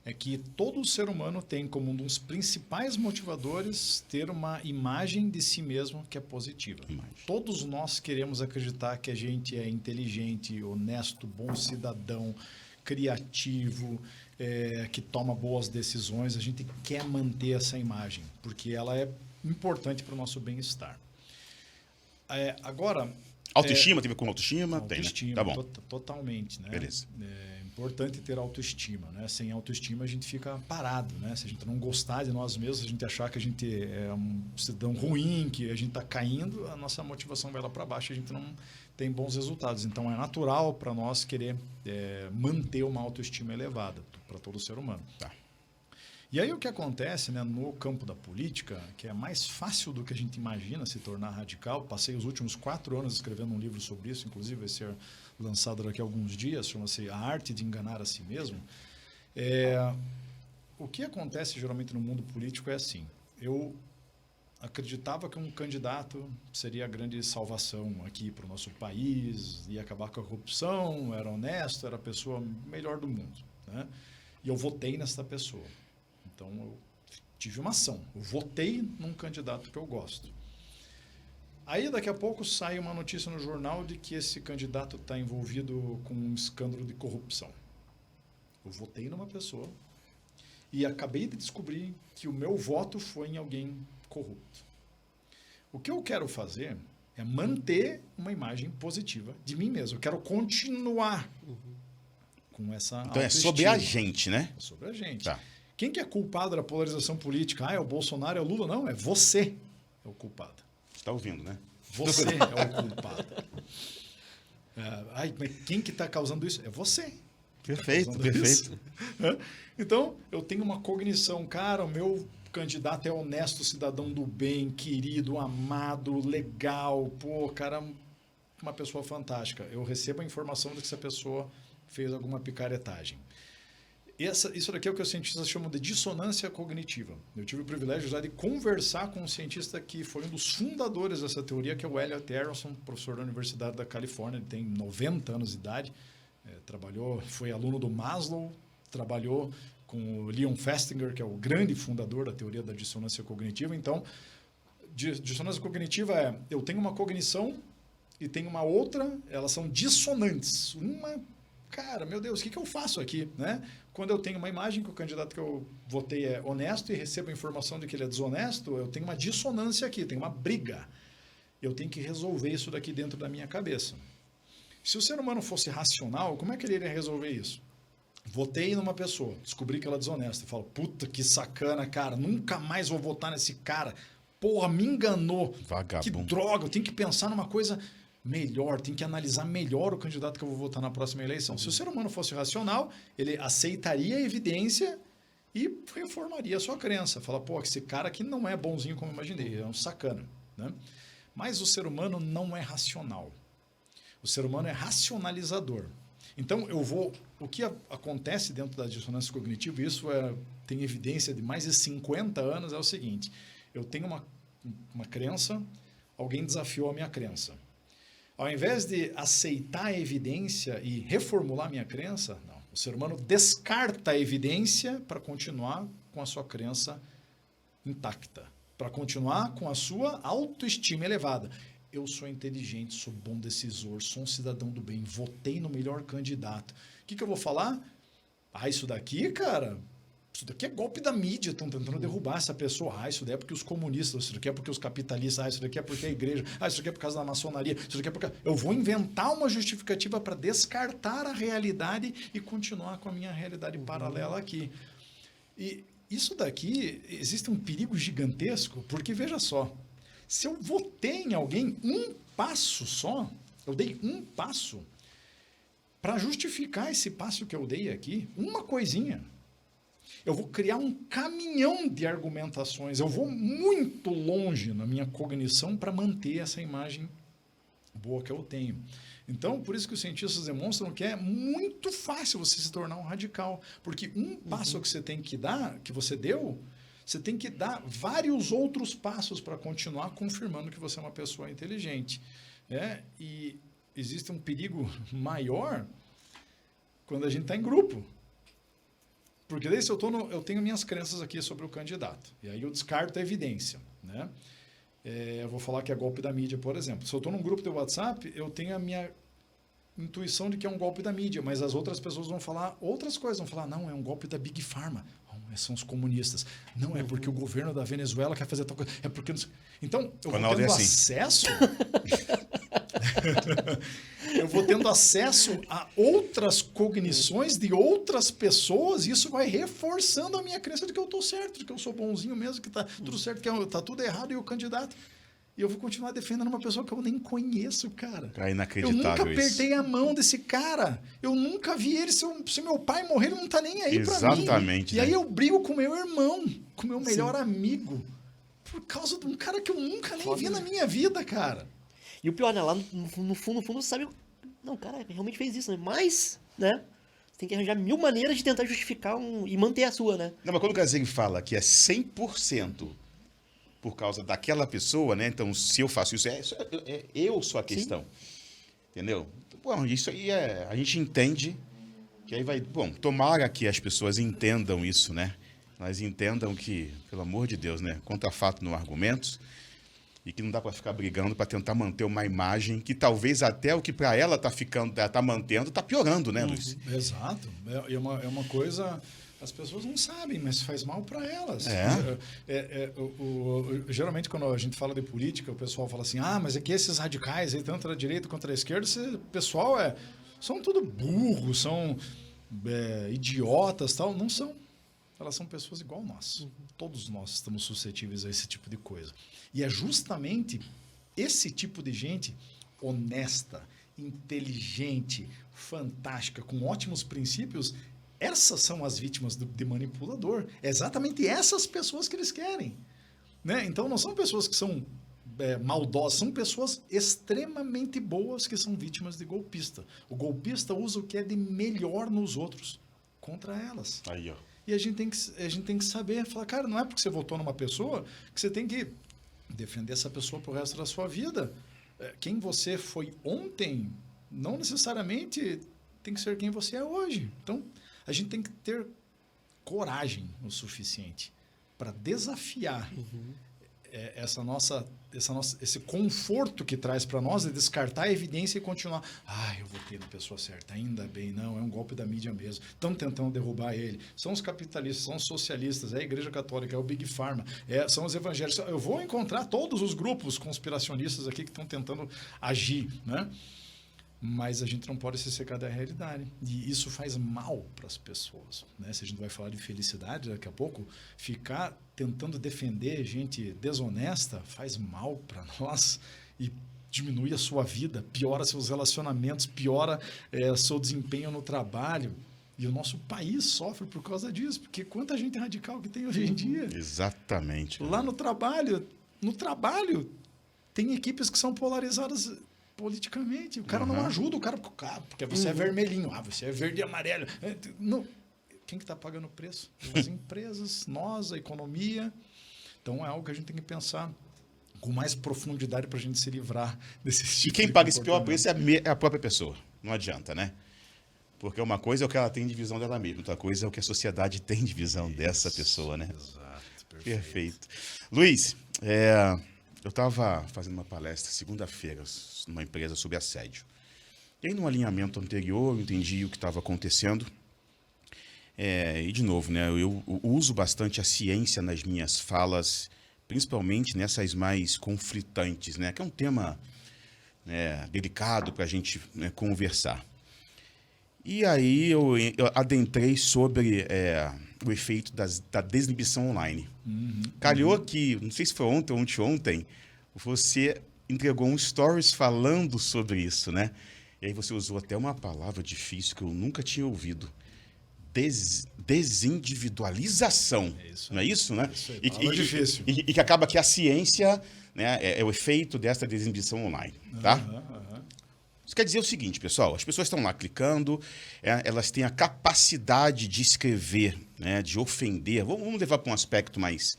é que todo ser humano tem como um dos principais motivadores ter uma imagem de si mesmo que é positiva. Todos nós queremos acreditar que a gente é inteligente, honesto, bom cidadão, criativo, que toma boas decisões. A gente quer manter essa imagem, porque ela é importante para o nosso bem-estar. Agora... Autoestima, teve com autoestima? Autoestima, tem, né? Tá bom. Totalmente. Né? Beleza. É importante ter autoestima. Né? Sem autoestima, a gente fica parado. Né? Se a gente não gostar de nós mesmos, se a gente achar que a gente é um cidadão ruim, que a gente está caindo, a nossa motivação vai lá para baixo, a gente não tem bons resultados. Então, é natural para nós querer manter uma autoestima elevada para todo ser humano. Tá. E aí o que acontece, né, no campo da política, que é mais fácil do que a gente imagina se tornar radical. Passei os últimos 4 anos escrevendo um livro sobre isso, inclusive vai ser lançado daqui a alguns dias, chama-se A Arte de Enganar a Si Mesmo. O que acontece geralmente no mundo político é assim: eu acreditava que um candidato seria a grande salvação aqui para o nosso país, ia acabar com a corrupção, era honesto, era a pessoa melhor do mundo, né? E eu votei nessa pessoa. Então, eu tive uma ação. Eu votei num candidato que eu gosto. Aí, daqui a pouco, sai uma notícia no jornal de que esse candidato está envolvido com um escândalo de corrupção. Eu votei numa pessoa e acabei de descobrir que o meu voto foi em alguém corrupto. O que eu quero fazer é manter uma imagem positiva de mim mesmo. Eu quero continuar com essa Então, autoestima. é sobre a gente, né? É sobre a gente. Tá. Quem que é culpado da polarização política? É o Bolsonaro, é o Lula? Não, é você é o culpado. Você está ouvindo, né? Você é o culpado. Mas quem que está causando isso? É você. Perfeito, perfeito. Então, eu tenho uma cognição. Cara, o meu candidato é honesto, cidadão do bem, querido, amado, legal. Pô, cara, uma pessoa fantástica. Eu recebo a informação de que essa pessoa fez alguma picaretagem. Isso daqui é o que os cientistas chamam de dissonância cognitiva. Eu tive o privilégio já de conversar com um cientista que foi um dos fundadores dessa teoria, que é o Elliot Aronson, professor da Universidade da Califórnia. Ele tem 90 anos de idade, foi aluno do Maslow, trabalhou com o Leon Festinger, que é o grande fundador da teoria da dissonância cognitiva. Então, dissonância cognitiva é: eu tenho uma cognição e tenho uma outra, elas são dissonantes. Cara, meu Deus, o que eu faço aqui, né? Quando eu tenho uma imagem que o candidato que eu votei é honesto e recebo a informação de que ele é desonesto, eu tenho uma dissonância aqui, tenho uma briga. Eu tenho que resolver isso daqui dentro da minha cabeça. Se o ser humano fosse racional, como é que ele iria resolver isso? Votei numa pessoa, descobri que ela é desonesta. Eu falo, puta, que sacana, cara, nunca mais vou votar nesse cara. Porra, me enganou. Vagabundo. Que droga, eu tenho que pensar numa coisa melhor, tem que analisar melhor o candidato que eu vou votar na próxima eleição. Se o ser humano fosse racional, ele aceitaria a evidência e reformaria a sua crença. Fala, pô, esse cara aqui não é bonzinho como eu imaginei, é um sacana, né? Mas o ser humano não é racional. O ser humano é racionalizador. Então, o que acontece dentro da dissonância cognitiva, isso tem evidência de mais de 50 anos, é o seguinte: eu tenho uma crença, alguém desafiou a minha crença. Ao invés de aceitar a evidência e reformular minha crença, não. O ser humano descarta a evidência para continuar com a sua crença intacta, para continuar com a sua autoestima elevada. Eu sou inteligente, sou bom decisor, sou um cidadão do bem, votei no melhor candidato. O que eu vou falar? Isso daqui, cara, isso daqui é golpe da mídia, estão tentando derrubar essa pessoa. Isso daqui é porque os comunistas, isso daqui é porque os capitalistas, isso daqui é porque a igreja, isso daqui é por causa da maçonaria, isso daqui é porque... Eu vou inventar uma justificativa para descartar a realidade e continuar com a minha realidade paralela aqui. E isso daqui, existe um perigo gigantesco, porque veja só, se eu votei em alguém um passo só, eu dei um passo, para justificar esse passo que eu dei aqui, uma coisinha, eu vou criar um caminhão de argumentações. Eu vou muito longe na minha cognição para manter essa imagem boa que eu tenho. Então, por isso que os cientistas demonstram que é muito fácil você se tornar um radical. Porque um passo que você tem que dar, que você deu, você tem que dar vários outros passos para continuar confirmando que você é uma pessoa inteligente. E existe um perigo maior quando a gente está em grupo. Porque daí se eu tenho minhas crenças aqui sobre o candidato. E aí eu descarto a evidência, né? Eu vou falar que é golpe da mídia, por exemplo. Se eu estou num grupo de WhatsApp, eu tenho a minha intuição de que é um golpe da mídia, mas as outras pessoas vão falar outras coisas, vão falar, não, é um golpe da Big Pharma, são os comunistas. Não, é porque o governo da Venezuela quer fazer tal coisa. É porque... Então, eu vou tendo acesso... eu vou tendo acesso a outras cognições de outras pessoas e isso vai reforçando a minha crença de que eu estou certo, de que eu sou bonzinho mesmo, que está tudo certo, que está tudo errado e o candidato... E eu vou continuar defendendo uma pessoa que eu nem conheço, cara. É inacreditável. Eu nunca apertei a mão desse cara. Eu nunca vi ele. Se meu pai morrer, ele não tá nem aí pra mim. Exatamente. E aí eu brigo com meu irmão, com meu melhor amigo, por causa de um cara que eu nunca nem vi na minha vida, cara. E o pior, né? Lá no fundo, você sabe... Não, cara, realmente fez isso, né? Mas, né? Você tem que arranjar 1000 maneiras de tentar justificar e manter a sua, né? Não, mas quando o Caseiro fala que é 100% por causa daquela pessoa, né? Então, se eu faço isso, eu sou a questão. Sim. Entendeu? Bom, isso aí a gente entende que aí vai... Bom, tomara que as pessoas entendam isso, né? Elas entendam que, pelo amor de Deus, né? Contra fato, não argumentos. E que não dá para ficar brigando para tentar manter uma imagem que talvez até o que para ela tá mantendo, tá piorando, né, Luiz? Exato. É uma coisa... As pessoas não sabem, mas faz mal para elas. Geralmente, quando a gente fala de política, o pessoal fala assim, mas é que esses radicais, aí, tanto da direita quanto da esquerda, esse pessoal são tudo burros, são idiotas, tal. Não são. Elas são pessoas igual nós. Todos nós estamos suscetíveis a esse tipo de coisa. E é justamente esse tipo de gente honesta, inteligente, fantástica, com ótimos princípios. Essas são as vítimas de manipulador. É exatamente essas pessoas que eles querem. Né? Então, não são pessoas que são maldosas, são pessoas extremamente boas que são vítimas de golpista. O golpista usa o que é de melhor nos outros contra elas. Aí, ó. E a gente tem que saber, falar, cara, não é porque você votou numa pessoa que você tem que defender essa pessoa pro resto da sua vida. Quem você foi ontem, não necessariamente tem que ser quem você é hoje. Então, a gente tem que ter coragem o suficiente para desafiar esse conforto que traz para nós de descartar a evidência e continuar. Eu votei na pessoa certa, ainda bem, não, é um golpe da mídia mesmo. Estão tentando derrubar ele. São os capitalistas, são os socialistas, é a Igreja Católica, é o Big Pharma, são os evangélicos. Eu vou encontrar todos os grupos conspiracionistas aqui que estão tentando agir, né? Mas a gente não pode se secar da realidade. E isso faz mal para as pessoas. Né? Se a gente vai falar de felicidade daqui a pouco, ficar tentando defender gente desonesta faz mal para nós e diminui a sua vida, piora seus relacionamentos, piora seu desempenho no trabalho. E o nosso país sofre por causa disso, porque quanta gente radical que tem hoje em dia. Exatamente. Lá no trabalho tem equipes que são polarizadas politicamente. O cara não ajuda o cara porque você é vermelhinho, você é verde e amarelo. Não. Quem que está pagando o preço? As empresas, nós, a economia. Então é algo que a gente tem que pensar com mais profundidade para a gente se livrar desse tipo. E quem paga esse pior preço é a própria pessoa. Não adianta, né? Porque uma coisa é o que ela tem de visão dela mesma, outra coisa é o que a sociedade tem de visão dessa pessoa, né? Exato, perfeito. Luiz, eu estava fazendo uma palestra segunda-feira numa empresa sobre assédio. E aí, no alinhamento anterior, eu entendi o que estava acontecendo. E, de novo, né, eu uso bastante a ciência nas minhas falas, principalmente nessas mais conflitantes, né, que é um tema delicado para a gente conversar. E aí eu adentrei sobre o efeito da desinibição online. Calhou que, não sei se foi ontem ou anteontem, você entregou um stories falando sobre isso, né? E aí você usou até uma palavra difícil que eu nunca tinha ouvido. Desindividualização. Isso, não é isso, né? Isso aí, palavra difícil. E que acaba que a ciência, né, é o efeito dessa desinibição online, tá? Isso quer dizer o seguinte, pessoal, as pessoas estão lá clicando, elas têm a capacidade de escrever, né, de ofender, vamos levar para um aspecto mais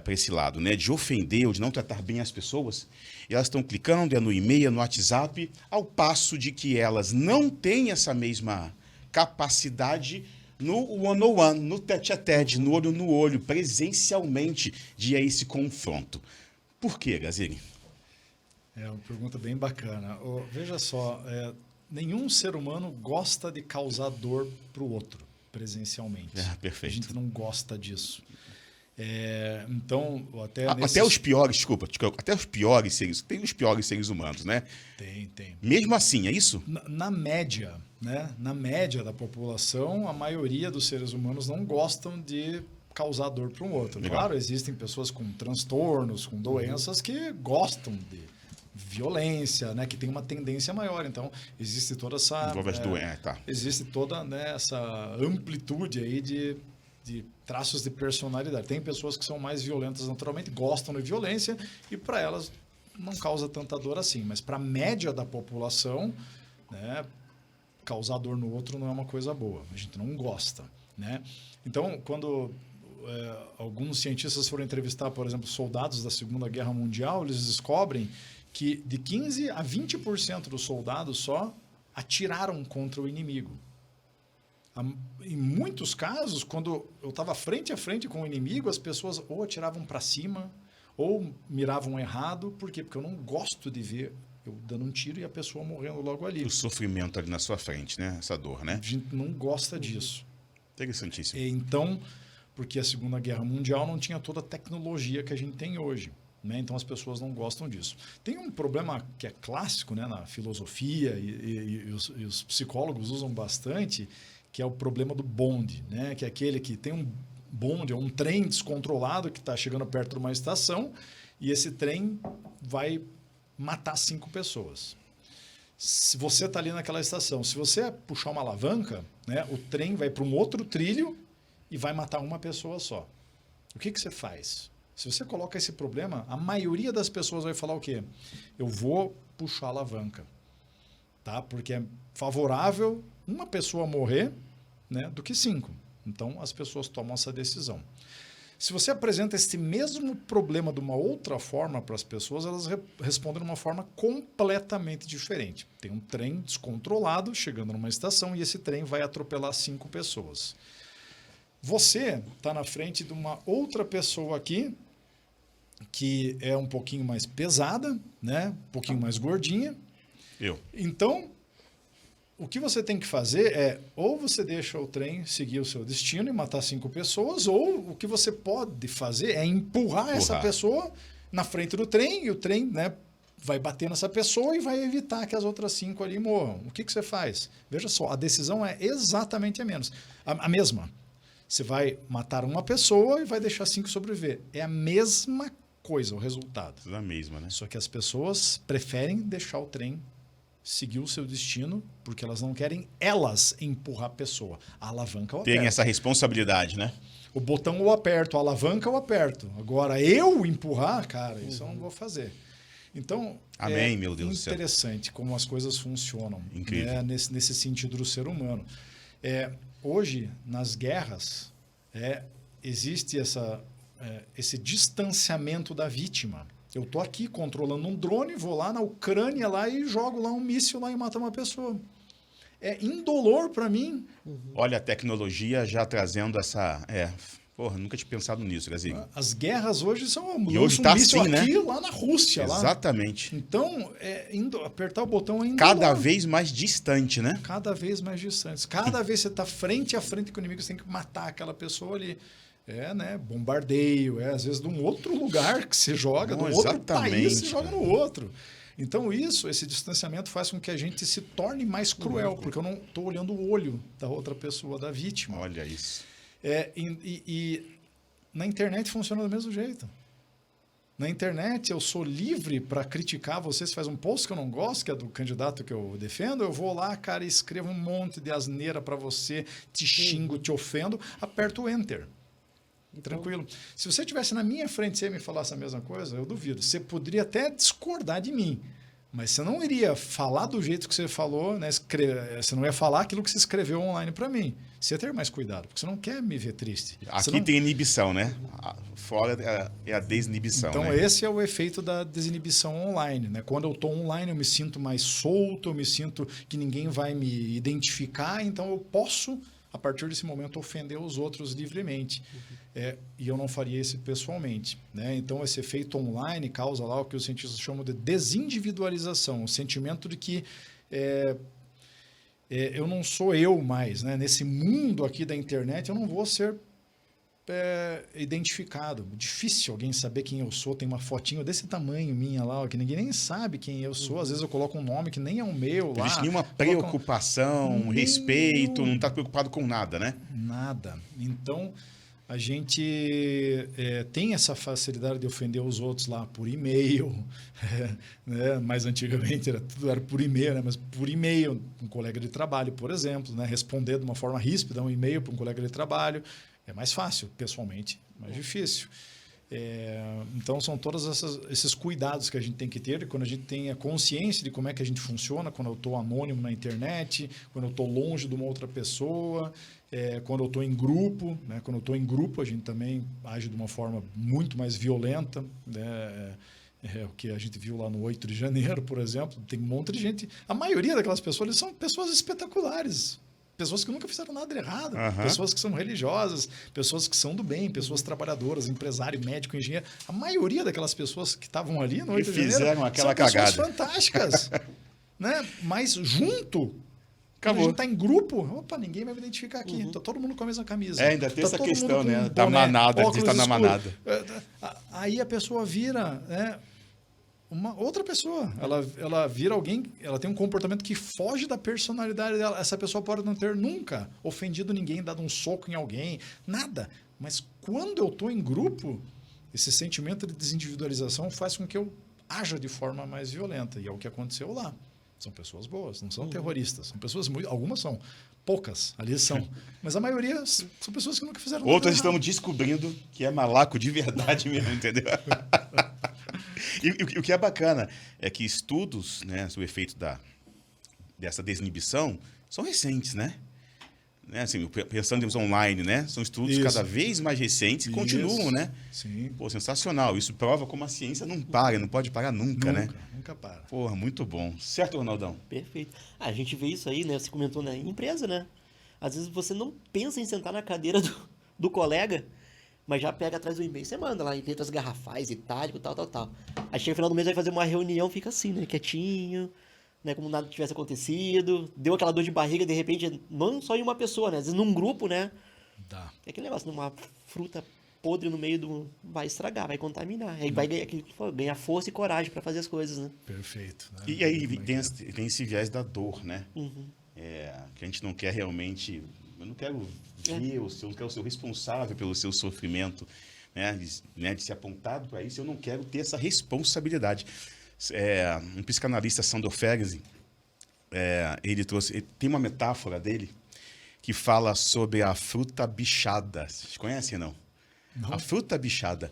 para esse lado, né, de ofender ou de não tratar bem as pessoas, e elas estão clicando, no e-mail, no WhatsApp, ao passo de que elas não têm essa mesma capacidade no one-on-one, no tete-a-tete, no olho no olho, presencialmente, de esse confronto. Por quê, Gazini? É uma pergunta bem bacana. Veja só, nenhum ser humano gosta de causar dor para o outro, presencialmente. Perfeito. A gente não gosta disso. Então, até os piores, desculpa, até os piores seres, tem os piores seres humanos, né? Tem. Mesmo assim, é isso? Na média, né? Na média da população, a maioria dos seres humanos não gostam de causar dor para um outro. Legal. Claro, existem pessoas com transtornos, com doenças que gostam de violência, né? Que tem uma tendência maior. Então, existe toda essa... Envolve as doenças, tá. Existe toda, né, essa amplitude aí de traços de personalidade. Tem pessoas que são mais violentas naturalmente, gostam de violência e para elas não causa tanta dor assim. Mas para a média da população, né, causar dor no outro não é uma coisa boa. A gente não gosta, né? Então, quando alguns cientistas foram entrevistar, por exemplo, soldados da Segunda Guerra Mundial, eles descobrem que de 15% a 20% dos soldados só atiraram contra o inimigo. Em muitos casos, quando eu estava frente a frente com o inimigo, as pessoas ou atiravam para cima ou miravam errado. Por quê? Porque eu não gosto de ver eu dando um tiro e a pessoa morrendo logo ali. O sofrimento ali na sua frente, né? Essa dor, né? A gente não gosta disso. Interessantíssimo. Então, porque a Segunda Guerra Mundial não tinha toda a tecnologia que a gente tem hoje. Né? Então, as pessoas não gostam disso. Tem um problema que é clássico, né, na filosofia e os psicólogos usam bastante, que é o problema do bonde, né? Que é aquele que tem um bonde, um trem descontrolado que está chegando perto de uma estação e esse trem vai matar 5 pessoas. Se você está ali naquela estação, se você puxar uma alavanca, né, o trem vai para um outro trilho e vai matar uma pessoa só. O que você faz? Se você coloca esse problema, a maioria das pessoas vai falar o quê? Eu vou puxar a alavanca. Tá? Porque é favorável uma pessoa morrer, né, do que 5. Então, as pessoas tomam essa decisão. Se você apresenta esse mesmo problema de uma outra forma para as pessoas, elas respondem de uma forma completamente diferente. Tem um trem descontrolado chegando numa estação e esse trem vai atropelar 5 pessoas. Você está na frente de uma outra pessoa aqui que é um pouquinho mais pesada, né, um pouquinho mais gordinha. Então, o que você tem que fazer é, ou você deixa o trem seguir o seu destino e matar 5 pessoas, ou o que você pode fazer é empurrar essa pessoa na frente do trem, e o trem, né, vai bater nessa pessoa e vai evitar que as outras 5 ali morram. O que você faz? Veja só, a decisão é exatamente a mesma. Você vai matar uma pessoa e vai deixar 5 sobreviver. É a mesma coisa, o resultado. É a mesma, né? Só que as pessoas preferem deixar o trem seguir o seu destino, porque elas não querem elas empurrar a pessoa. A alavanca eu aperto. Tem essa responsabilidade, né? O botão eu aperto, a alavanca eu aperto. Agora, eu empurrar, cara, isso eu não vou fazer. Então, amém, meu Deus do céu. Interessante como as coisas funcionam. Incrível. Né, nesse sentido do ser humano. Hoje, nas guerras, existe esse distanciamento da vítima. Eu estou aqui controlando um drone, vou lá na Ucrânia lá e jogo lá um míssil lá e mato uma pessoa. É indolor para mim. Olha a tecnologia já trazendo essa... Porra, nunca tinha pensado nisso, Gazinho. As guerras hoje são e hoje tá míssil assim, aqui, né? lá na Rússia. Exatamente. Lá. Então, apertar o botão é indolor. Cada vez mais distante, né? Cada vez mais distante. Cada vez você está frente a frente com o inimigo, você tem que matar aquela pessoa ali. Né? Bombardeio, às vezes de um outro lugar que você joga, de um outro país você joga no outro. Então esse distanciamento faz com que a gente se torne mais cruel, porque eu não estou olhando o olho da outra pessoa, da vítima. Olha isso. E na internet funciona do mesmo jeito. Na internet eu sou livre para criticar você. Se faz um post que eu não gosto, que é do candidato que eu defendo, eu vou lá, cara, e escrevo um monte de asneira para você, te xingo, te ofendo, aperto o Enter. Tranquilo. Se você estivesse na minha frente e você me falasse a mesma coisa, eu duvido. Você poderia até discordar de mim, mas você não iria falar do jeito que você falou, né? Você não ia falar aquilo que você escreveu online para mim. Você ia ter mais cuidado, porque você não quer me ver triste. Aqui tem inibição, né? Fora é a desinibição. Então, né? Esse é o efeito da desinibição online. Né? Quando eu estou online, eu me sinto mais solto, eu me sinto que ninguém vai me identificar, então eu posso a partir desse momento, ofender os outros livremente. E eu não faria isso pessoalmente, né? Então, esse efeito online causa lá o que os cientistas chamam de desindividualização, o sentimento de que eu não sou eu mais, né? Nesse mundo aqui da internet, eu não vou ser identificado. Difícil alguém saber quem eu sou. Tem uma fotinho desse tamanho minha lá, ó, que ninguém nem sabe quem eu sou. Às vezes eu coloco um nome que nem é o meu Não lá. existe nenhuma preocupação, respeito, não está preocupado com nada, né? Nada. Então, a gente tem essa facilidade de ofender os outros lá por e-mail, né? Mais antigamente tudo era por e-mail, né? Mas por e-mail, um colega de trabalho, por exemplo, né? Responder de uma forma ríspida um e-mail para um colega de trabalho é mais fácil, pessoalmente, mais difícil. Então, são todos esses cuidados que a gente tem que ter quando a gente tem a consciência de como é que a gente funciona, quando eu estou anônimo na internet, quando eu estou longe de uma outra pessoa, quando eu estou em grupo, né? Quando eu estou em grupo, a gente também age de uma forma muito mais violenta, né? O que a gente viu lá no 8 de janeiro, por exemplo, tem um monte de gente. A maioria daquelas pessoas eles são pessoas espetaculares. Pessoas que nunca fizeram nada de errado, pessoas que são religiosas, pessoas que são do bem, pessoas trabalhadoras, empresário, médico, engenheiro. A maioria daquelas pessoas que estavam ali no 8 de janeiro fizeram aquela são cagada. pessoas fantásticas. Né? Mas junto, quando a Acabou. gente está em grupo, opa, ninguém vai me identificar aqui. Tá todo mundo com a mesma camisa. Ainda tem essa todo questão, mundo com né? um Da boné, manada, de óculos estar na escuro. manada. Aí a pessoa vira... uma outra pessoa, ela vira alguém, ela tem um comportamento que foge da personalidade dela. Essa pessoa pode não ter nunca ofendido ninguém, dado um soco em alguém, nada. Mas quando eu estou em grupo, esse sentimento de desindividualização faz com que eu haja de forma mais violenta. E é o que aconteceu lá. São pessoas boas, não são terroristas. São pessoas algumas são, poucas ali são. Mas a maioria são pessoas que nunca fizeram nada Outras errado. estamos descobrindo que é malaco de verdade mesmo, entendeu? E o que é bacana é que estudos, né, sobre o efeito dessa desinibição são recentes, né? Assim, pensando em online, né? São estudos Isso. cada vez mais recentes e continuam, né? Sim. Pô, sensacional. Isso prova como a ciência não para, não pode parar nunca, né? Nunca para. Porra, muito bom. Certo, Ronaldão? Perfeito. A gente vê isso aí, né? Você comentou na empresa, né? Às vezes você não pensa em sentar na cadeira do colega, mas já pega atrás do e-mail. Você manda lá em letras garrafais, itálico, tal. Aí chega no final do mês, vai fazer uma reunião, fica assim, né? Quietinho, né? Como nada tivesse acontecido. Deu aquela dor de barriga, de repente, não só em uma pessoa, né? Às vezes num grupo, né? Dá. É aquele negócio, uma fruta podre no meio do... vai estragar, vai contaminar. Aí vai ganhar força e coragem para fazer as coisas, né? Perfeito. Né? E aí tem esse viés da dor, né? Uhum. Que a gente não quer realmente... Eu não quero ver eu não quero ser o responsável pelo seu sofrimento, né? De ser apontado para isso. Eu não quero ter essa responsabilidade. Um psicanalista, Sandor Ferenczi, ele tem uma metáfora dele que fala sobre a fruta bichada. Vocês conhecem, não? A fruta bichada.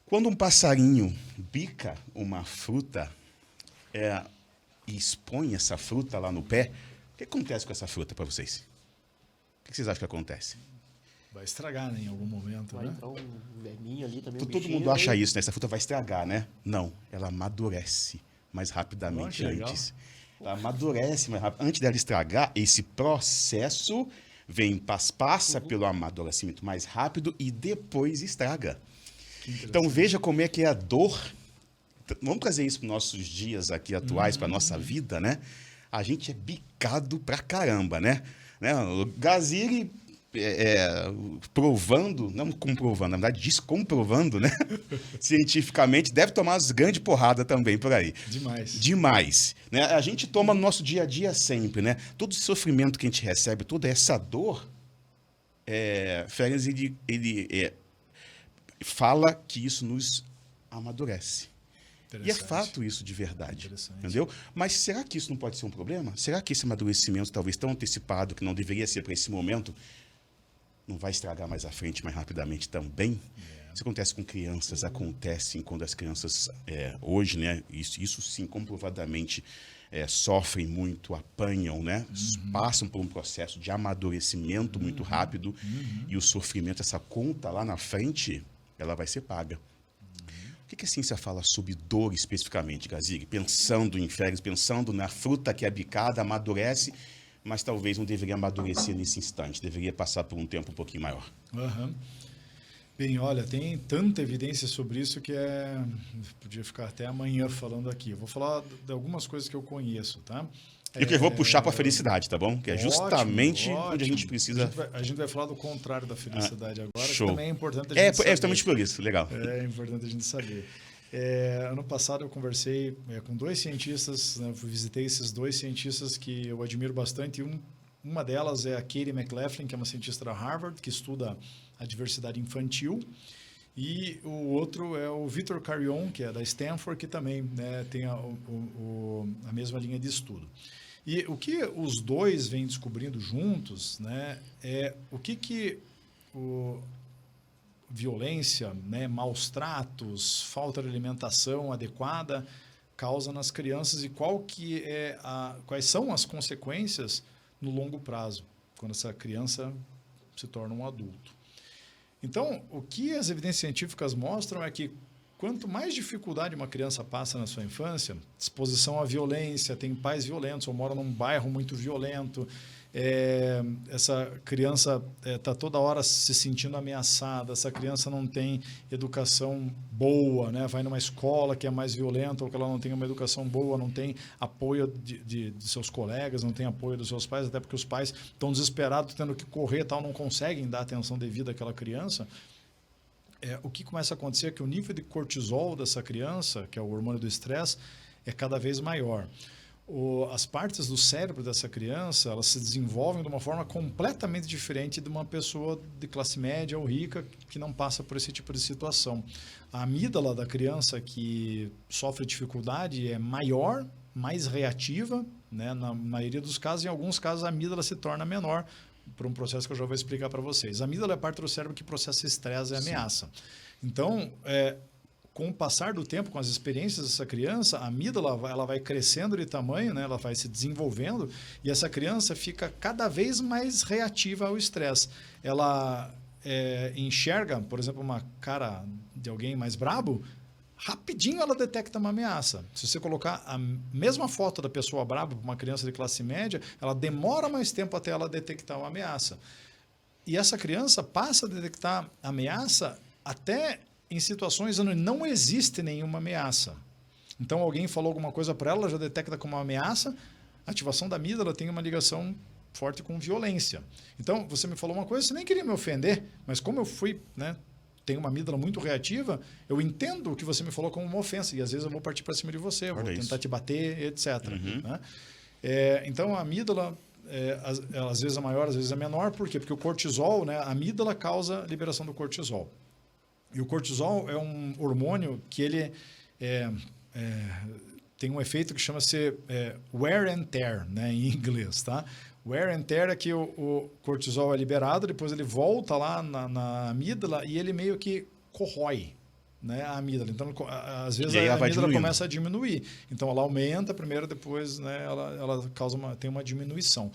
Quando um passarinho bica uma fruta e expõe essa fruta lá no pé, o que acontece com essa fruta para vocês? O que vocês acham que acontece? Vai estragar, né, em algum momento, Vai né? entrar um verminho ali também. Todo mundo acha isso, né? Essa fruta vai estragar, né? Não, ela amadurece mais rapidamente Olha, que antes. Ela amadurece mais rápido. Antes dela estragar, esse processo passa pelo amadurecimento mais rápido e depois estraga. Então veja como é que é a dor. Vamos trazer isso para os nossos dias aqui atuais, para a nossa vida, né? A gente é bicado pra caramba, né? O Gaziri provando, não comprovando, na verdade descomprovando, né? Cientificamente, deve tomar as grandes porradas também por aí. Demais. Né? A gente toma no nosso dia a dia sempre, né? Todo esse sofrimento que a gente recebe, toda essa dor, Ferenczi, ele fala que isso nos amadurece. E é fato isso de verdade, entendeu? Mas será que isso não pode ser um problema? Será que esse amadurecimento, talvez tão antecipado, que não deveria ser para esse momento, não vai estragar mais à frente, mais rapidamente também? Isso acontece com crianças, acontece quando as crianças, hoje, né? Isso sim, comprovadamente, sofrem muito, apanham, né? Passam por um processo de amadurecimento muito rápido e o sofrimento, essa conta lá na frente, ela vai ser paga. O que a ciência fala sobre dor especificamente, Gaziri? Pensando em Ferenczi, pensando na fruta que é bicada, amadurece, mas talvez não deveria amadurecer nesse instante, deveria passar por um tempo um pouquinho maior. Aham. Bem, olha, tem tanta evidência sobre isso que podia ficar até amanhã falando aqui. Eu vou falar de algumas coisas que eu conheço, tá? E que eu vou puxar para a felicidade, tá bom? Que é justamente ótimo. onde a gente precisa... A gente vai falar do contrário da felicidade agora, show. que também é importante a gente saber. É justamente por isso, legal. É importante a gente saber. Ano passado eu conversei com 2 cientistas, né, visitei esses 2 cientistas que eu admiro bastante. Uma delas é a Katie McLaughlin, que é uma cientista da Harvard, que estuda a diversidade infantil. E o outro é o Victor Carrion, que é da Stanford, que também, né, tem a mesma linha de estudo. E o que os dois vêm descobrindo juntos, né, é o que violência, né, maus tratos, falta de alimentação adequada causa nas crianças e quais são as consequências no longo prazo, quando essa criança se torna um adulto. Então, o que as evidências científicas mostram é que quanto mais dificuldade uma criança passa na sua infância, exposição à violência, tem pais violentos, ou mora num bairro muito violento, essa criança está toda hora se sentindo ameaçada, essa criança não tem educação boa, né? Vai numa escola que é mais violenta, ou que ela não tem uma educação boa, não tem apoio de seus colegas, não tem apoio dos seus pais, até porque os pais estão desesperados, tendo que correr, tal, não conseguem dar atenção devida àquela criança. O que começa a acontecer é que o nível de cortisol dessa criança, que é o hormônio do estresse, é cada vez maior. As partes do cérebro dessa criança, elas se desenvolvem de uma forma completamente diferente de uma pessoa de classe média ou rica que não passa por esse tipo de situação. A amígdala da criança que sofre dificuldade é maior, mais reativa, né? Na maioria dos casos, em alguns casos a amígdala se torna menor, por um processo que eu já vou explicar para vocês. A amígdala é a parte do cérebro que processa estresse e ameaça. Então, com o passar do tempo, com as experiências dessa criança, a amígdala ela vai crescendo de tamanho, né? Ela vai se desenvolvendo e essa criança fica cada vez mais reativa ao estresse. Ela enxerga, por exemplo, uma cara de alguém mais brabo, rapidinho ela detecta uma ameaça. Se você colocar a mesma foto da pessoa braba para uma criança de classe média, ela demora mais tempo até ela detectar uma ameaça. E essa criança passa a detectar ameaça até em situações onde não existe nenhuma ameaça. Então, alguém falou alguma coisa para ela, ela já detecta como uma ameaça. A ativação da amígdala tem uma ligação forte com violência. Então, você me falou uma coisa, você nem queria me ofender, mas como eu tenho uma amígdala muito reativa, eu entendo o que você me falou como uma ofensa, e às vezes eu vou partir para cima de você, eu vou tentar te bater, etc. Uhum. Né? Então, a amígdala, às vezes é maior, às vezes é menor. Por quê? Porque o cortisol, né, a amígdala causa liberação do cortisol. E o cortisol é um hormônio que ele tem um efeito que chama-se wear and tear, né, em inglês, tá? Wear and tear é que o cortisol é liberado, depois ele volta lá na amígdala e ele meio que corrói, né, a amígdala. Então, às vezes a amígdala começa a diminuir. Então, ela aumenta primeiro, depois, né, ela tem uma diminuição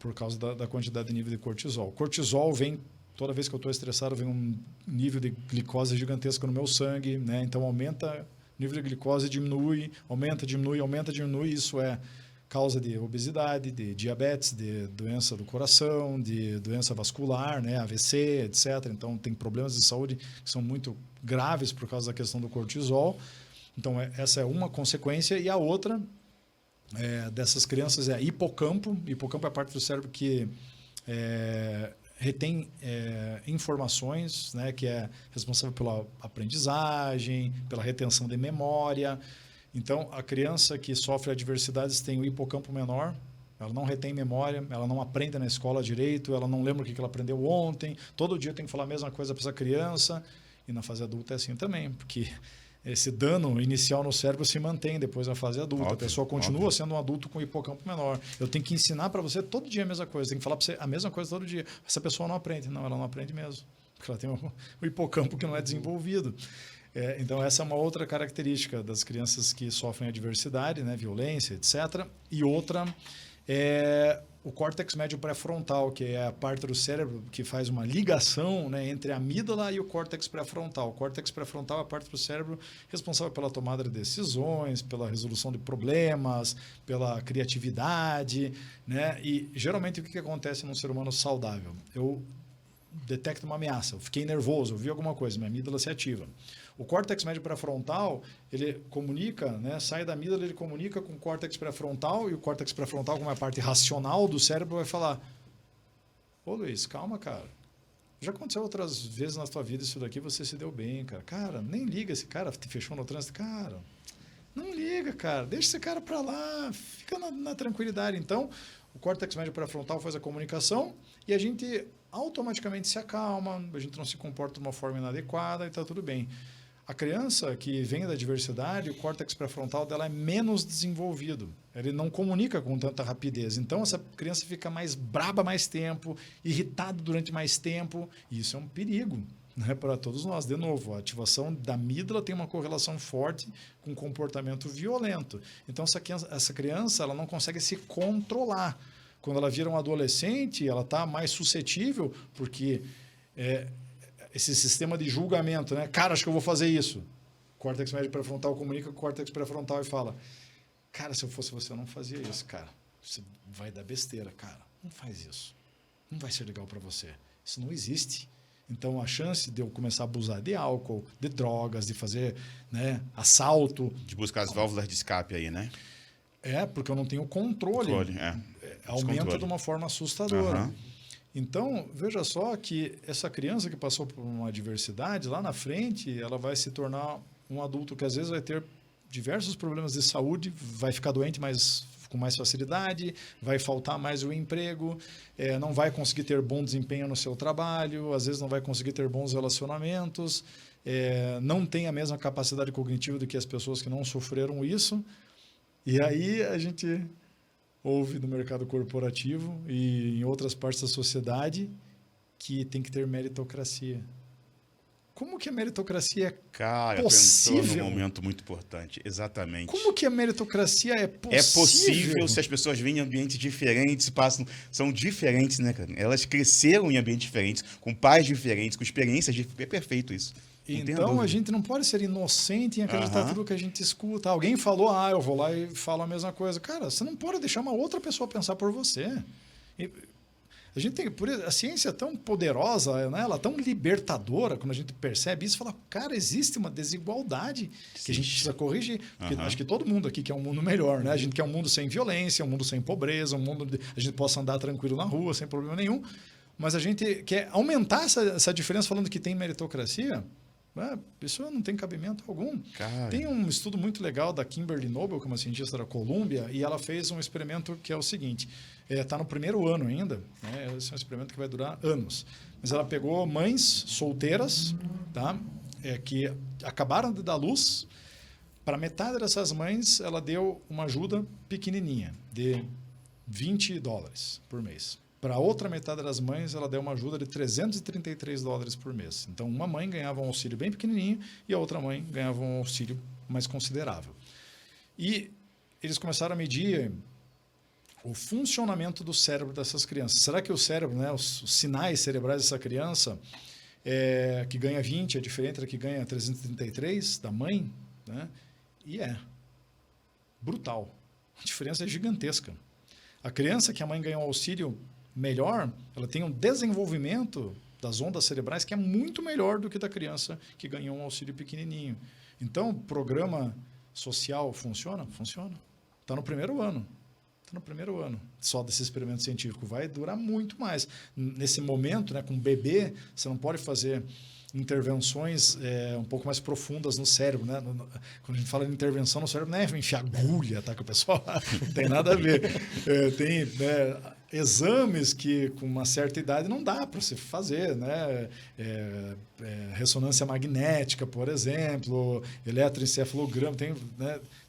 por causa da quantidade de nível de cortisol. Cortisol vem... Toda vez que eu estou estressado, vem um nível de glicose gigantesco no meu sangue, né? Então, aumenta o nível de glicose, diminui, aumenta, diminui, aumenta, diminui. Isso é causa de obesidade, de diabetes, de doença do coração, de doença vascular, né? AVC, etc. Então, tem problemas de saúde que são muito graves por causa da questão do cortisol. Então, essa é uma consequência. E a outra dessas crianças é hipocampo. Hipocampo é a parte do cérebro que... retém informações, né, que é responsável pela aprendizagem, pela retenção de memória. Então, a criança que sofre adversidades tem o hipocampo menor, ela não retém memória, ela não aprende na escola direito, ela não lembra o que ela aprendeu ontem, todo dia tem que falar a mesma coisa para essa criança, e na fase adulta é assim também, porque esse dano inicial no cérebro se mantém depois da fase adulta. Óbvio, a pessoa continua sendo um adulto com hipocampo menor. Eu tenho que ensinar para você todo dia a mesma coisa. Tenho que falar para você a mesma coisa todo dia. Essa pessoa não aprende. Não, ela não aprende mesmo. Porque ela tem o hipocampo que não é desenvolvido. Então, essa é uma outra característica das crianças que sofrem adversidade, né, violência, etc. E outra é o córtex médio pré-frontal, que é a parte do cérebro que faz uma ligação, né, entre a amígdala e o córtex pré-frontal. O córtex pré-frontal é a parte do cérebro responsável pela tomada de decisões, pela resolução de problemas, pela criatividade, né? E geralmente o que acontece num ser humano saudável? Eu detecto uma ameaça, eu fiquei nervoso, eu vi alguma coisa, minha amígdala se ativa. O córtex médio pré-frontal, ele comunica, né, sai da amígdala, ele comunica com o córtex pré-frontal, e o córtex pré-frontal, como é a parte racional do cérebro, vai falar: ô Luiz, calma, cara. Já aconteceu outras vezes na tua vida isso daqui, você se deu bem, cara. Cara, nem liga, esse cara te fechou no trânsito. Cara, não liga, cara. Deixa esse cara pra lá, fica na tranquilidade. Então, o córtex médio pré-frontal faz a comunicação e a gente automaticamente se acalma, a gente não se comporta de uma forma inadequada e está tudo bem. A criança que vem da diversidade, o córtex pré-frontal dela é menos desenvolvido. Ele não comunica com tanta rapidez. Então, essa criança fica mais braba mais tempo, irritada durante mais tempo. E isso é um perigo, né, para todos nós. De novo, a ativação da amígdala tem uma correlação forte com comportamento violento. Então, essa criança ela não consegue se controlar. Quando ela vira um adolescente, ela está mais suscetível, porque esse sistema de julgamento, né? Cara, acho que eu vou fazer isso. O córtex médio pré-frontal comunica com o córtex pré-frontal e fala: cara, se eu fosse você, eu não fazia isso, cara. Você vai dar besteira, cara. Não faz isso. Não vai ser legal para você. Isso não existe. Então, a chance de eu começar a abusar de álcool, de drogas, de fazer, né, assalto... De buscar as válvulas de escape aí, né? Porque eu não tenho controle. Aumenta de uma forma assustadora. Uhum. Então, veja só que essa criança que passou por uma adversidade, lá na frente, ela vai se tornar um adulto que às vezes vai ter diversos problemas de saúde, vai ficar doente com mais facilidade, vai faltar mais o emprego, não vai conseguir ter bom desempenho no seu trabalho, às vezes não vai conseguir ter bons relacionamentos, não tem a mesma capacidade cognitiva do que as pessoas que não sofreram isso. E aí a gente ouve no mercado corporativo e em outras partes da sociedade que tem que ter meritocracia. Como que a meritocracia é possível? Pensou num momento muito importante, exatamente. Como que a meritocracia é possível? É possível se as pessoas vêm em ambientes diferentes, são diferentes, né, cara? Elas cresceram em ambientes diferentes, com pais diferentes, com experiências diferentes. É perfeito isso. Então, a gente não pode ser inocente em acreditar tudo que a gente escuta. Alguém falou, eu vou lá e falo a mesma coisa. Cara, você não pode deixar uma outra pessoa pensar por você. A gente tem, a ciência é tão poderosa, né? Ela é tão libertadora, quando a gente percebe isso, fala, cara, existe uma desigualdade que a gente precisa corrigir. Porque acho que todo mundo aqui quer um mundo melhor, né? A gente quer um mundo sem violência, um mundo sem pobreza, um mundo onde a gente possa andar tranquilo na rua, sem problema nenhum. Mas a gente quer aumentar essa diferença falando que tem meritocracia. Isso não tem cabimento algum. Cara. Tem um estudo muito legal da Kimberly Noble, que é uma cientista da Colômbia, e ela fez um experimento que é o seguinte, está no primeiro ano ainda, né? Esse é um experimento que vai durar anos, mas ela pegou mães solteiras, tá? Que acabaram de dar luz. Para metade dessas mães, ela deu uma ajuda pequenininha, de $20 por mês. Para a outra metade das mães, ela deu uma ajuda de $333 por mês. Então, uma mãe ganhava um auxílio bem pequenininho e a outra mãe ganhava um auxílio mais considerável. E eles começaram a medir o funcionamento do cérebro dessas crianças. Será que o cérebro, né, os sinais cerebrais dessa criança, que ganha 20 é diferente da que ganha 333 da mãe? Né? E brutal. A diferença é gigantesca. A criança que a mãe ganhou um auxílio melhor, ela tem um desenvolvimento das ondas cerebrais que é muito melhor do que da criança que ganhou um auxílio pequenininho. Então, o programa social funciona? Funciona. Está no primeiro ano. Só desse experimento científico. Vai durar muito mais. Nesse momento, né, com bebê, você não pode fazer intervenções um pouco mais profundas no cérebro, né? Quando a gente fala de intervenção no cérebro, não é enfiar agulha, tá? Que o pessoal não tem nada a ver. Tem exames que com uma certa idade não dá para se fazer, né? Ressonância magnética, por exemplo, eletroencefalograma,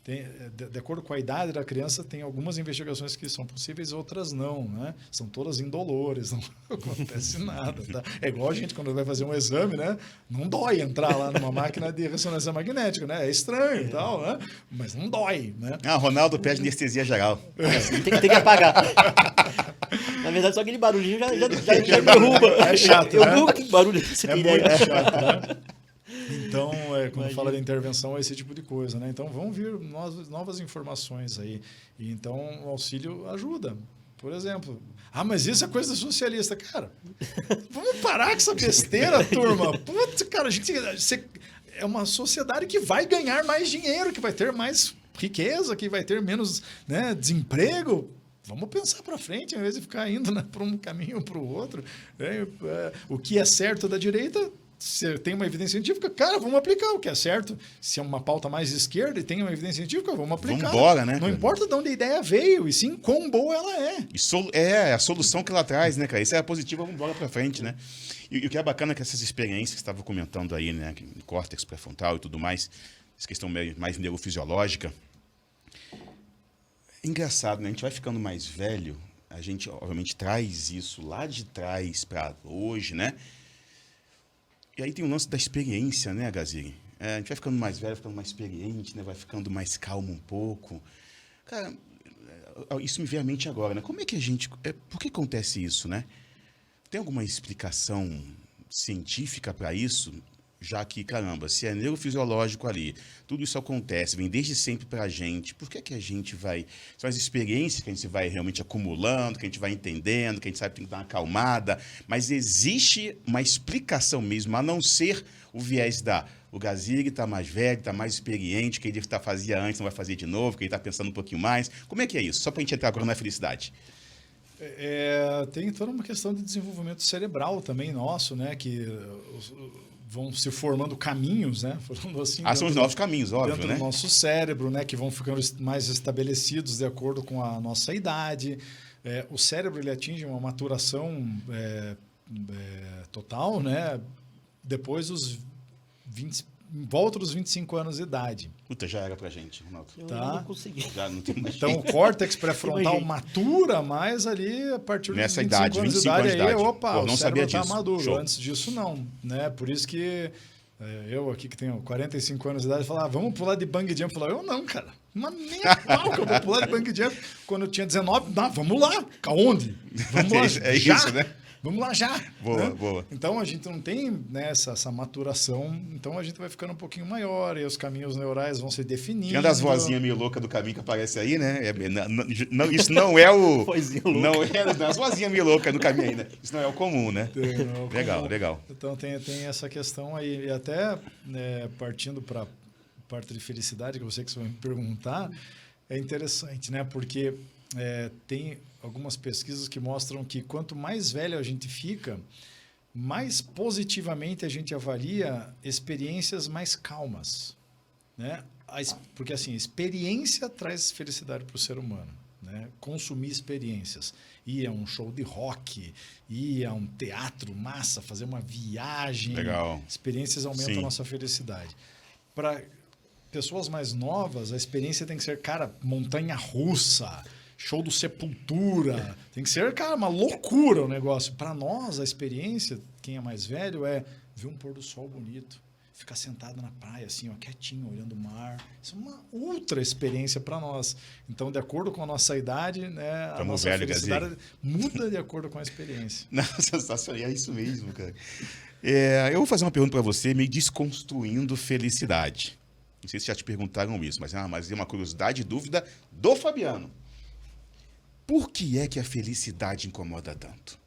de acordo com a idade da criança, tem algumas investigações que são possíveis, outras não, né? São todas indolores, não acontece nada, tá? É igual a gente quando vai fazer um exame, né? Não dói entrar lá numa máquina de ressonância magnética, né? É estranho e tal, né? Mas não dói, né? Ronaldo pede anestesia geral. Tem que apagar. Na verdade, só aquele barulhinho já derruba. É chato, Eu né? nunca que barulho que você É tem, muito né? chato, né? Então, quando Imagina. fala de intervenção, é esse tipo de coisa, né? Então, vão vir novas informações aí. E, então, o auxílio ajuda. Por exemplo, mas isso é coisa socialista. Cara, vamos parar com essa besteira, turma. Putz, cara, é uma sociedade que vai ganhar mais dinheiro, que vai ter mais riqueza, que vai ter menos, né, desemprego. Vamos pensar para frente, ao invés de ficar indo, né, para um caminho ou para o outro. O que é certo da direita, se tem uma evidência científica, cara, vamos aplicar o que é certo. Se é uma pauta mais de esquerda e tem uma evidência científica, vamos aplicar. Vamos embora, né, Não cara? importa de onde a ideia veio, e sim quão boa ela é. É a solução que ela traz, né, cara? Isso é a positiva, vamos embora pra frente, né? E o que é bacana é que essas experiências que você estava comentando aí, né? Córtex pré-frontal e tudo mais, essa questão mais neurofisiológica. É engraçado, né? A gente vai ficando mais velho, a gente, obviamente, traz isso lá de trás para hoje, né? E aí tem o lance da experiência, né, Gaziri? A gente vai ficando mais velho, ficando mais experiente, né? Vai ficando mais calmo um pouco. Cara, isso me veio à mente agora, né? Como é que a gente... por que acontece isso, né? Tem alguma explicação científica para isso? Já que, caramba, se é neurofisiológico ali, tudo isso acontece, vem desde sempre para a gente, por que a gente vai... São as experiências que a gente vai realmente acumulando, que a gente vai entendendo, que a gente sabe que tem que dar uma acalmada, mas existe uma explicação mesmo, a não ser o viés o Gaziri está mais velho, está mais experiente, que ele fazia antes, não vai fazer de novo, que ele está pensando um pouquinho mais. Como é que é isso? Só para a gente entrar agora na felicidade. Tem toda uma questão de desenvolvimento cerebral também nosso, né? Que vão se formando caminhos, né? Falando assim, são os novos caminhos, óbvio, dentro né? do nosso cérebro, né? Que vão ficando mais estabelecidos de acordo com a nossa idade. O cérebro ele atinge uma maturação total, né? Depois dos volta dos 25 anos de idade. Puta, já era pra gente, Ronaldo. Eu Tá. não consegui. Já não tem mais Então, o jeito. córtex pré-frontal Imagina. matura mais ali a partir dos Nessa 25 idade, anos 25 de anos de idade. Aí, idade. opa, Pô, o não cérebro sabia está disso. maduro. Show. Antes disso, não. Né? Por isso que eu aqui que tenho 45 anos de idade, falar, vamos pular de bang jump. Falar, eu não, cara. Mas nem a pau que eu vou pular de bang jump. Quando eu tinha 19, vamos lá. Aonde? Vamos lá, É já. isso, né? Vamos lá já. Boa, né? boa. Então, a gente não tem, né, essa maturação. Então, a gente vai ficando um pouquinho maior e os caminhos neurais vão se definindo. Tirando as vozinhas meio loucas do caminho que aparece aí, né? Isso não é o... Vozinha louca. Não é as vozinhas meio loucas no caminho aí, né? Isso não é o comum, né? Não, Legal, como- legal. Então tem essa questão aí. E até partindo para a parte de felicidade, que eu sei que você vai me perguntar, é interessante, né? Porque tem algumas pesquisas que mostram que quanto mais velho a gente fica, mais positivamente a gente avalia experiências mais calmas, né? Porque assim, experiência traz felicidade para o ser humano, né? Consumir experiências, ir a um show de rock, ir a um teatro massa, fazer uma viagem, Legal. experiências aumentam Sim. a nossa felicidade. Para pessoas mais novas, a experiência tem que ser, cara, montanha-russa, show do Sepultura. Tem que ser, cara, uma loucura o negócio. Para nós, a experiência, quem é mais velho, é ver um pôr do sol bonito, ficar sentado na praia, assim, ó, quietinho, olhando o mar. Isso é uma outra experiência para nós. Então, de acordo com a nossa idade, né, a Tamo nossa velho, felicidade Gaziri. muda de acordo com a experiência. Não, sensacional, é isso mesmo, cara. Eu vou fazer uma pergunta para você, meio desconstruindo felicidade. Não sei se já te perguntaram isso, mas é uma curiosidade e dúvida do Fabiano. Por que é que a felicidade incomoda tanto?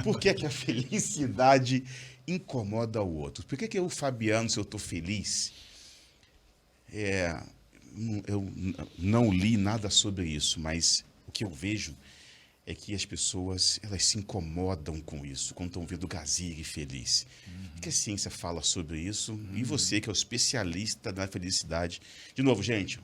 Por que é que a felicidade incomoda o outro? Por que o Fabiano, se eu estou feliz, eu não li nada sobre isso, mas o que eu vejo é que as pessoas elas se incomodam com isso, quando estão vendo o Gaziri feliz. O que a ciência fala sobre isso? E você, que é o especialista na felicidade. De novo, gente,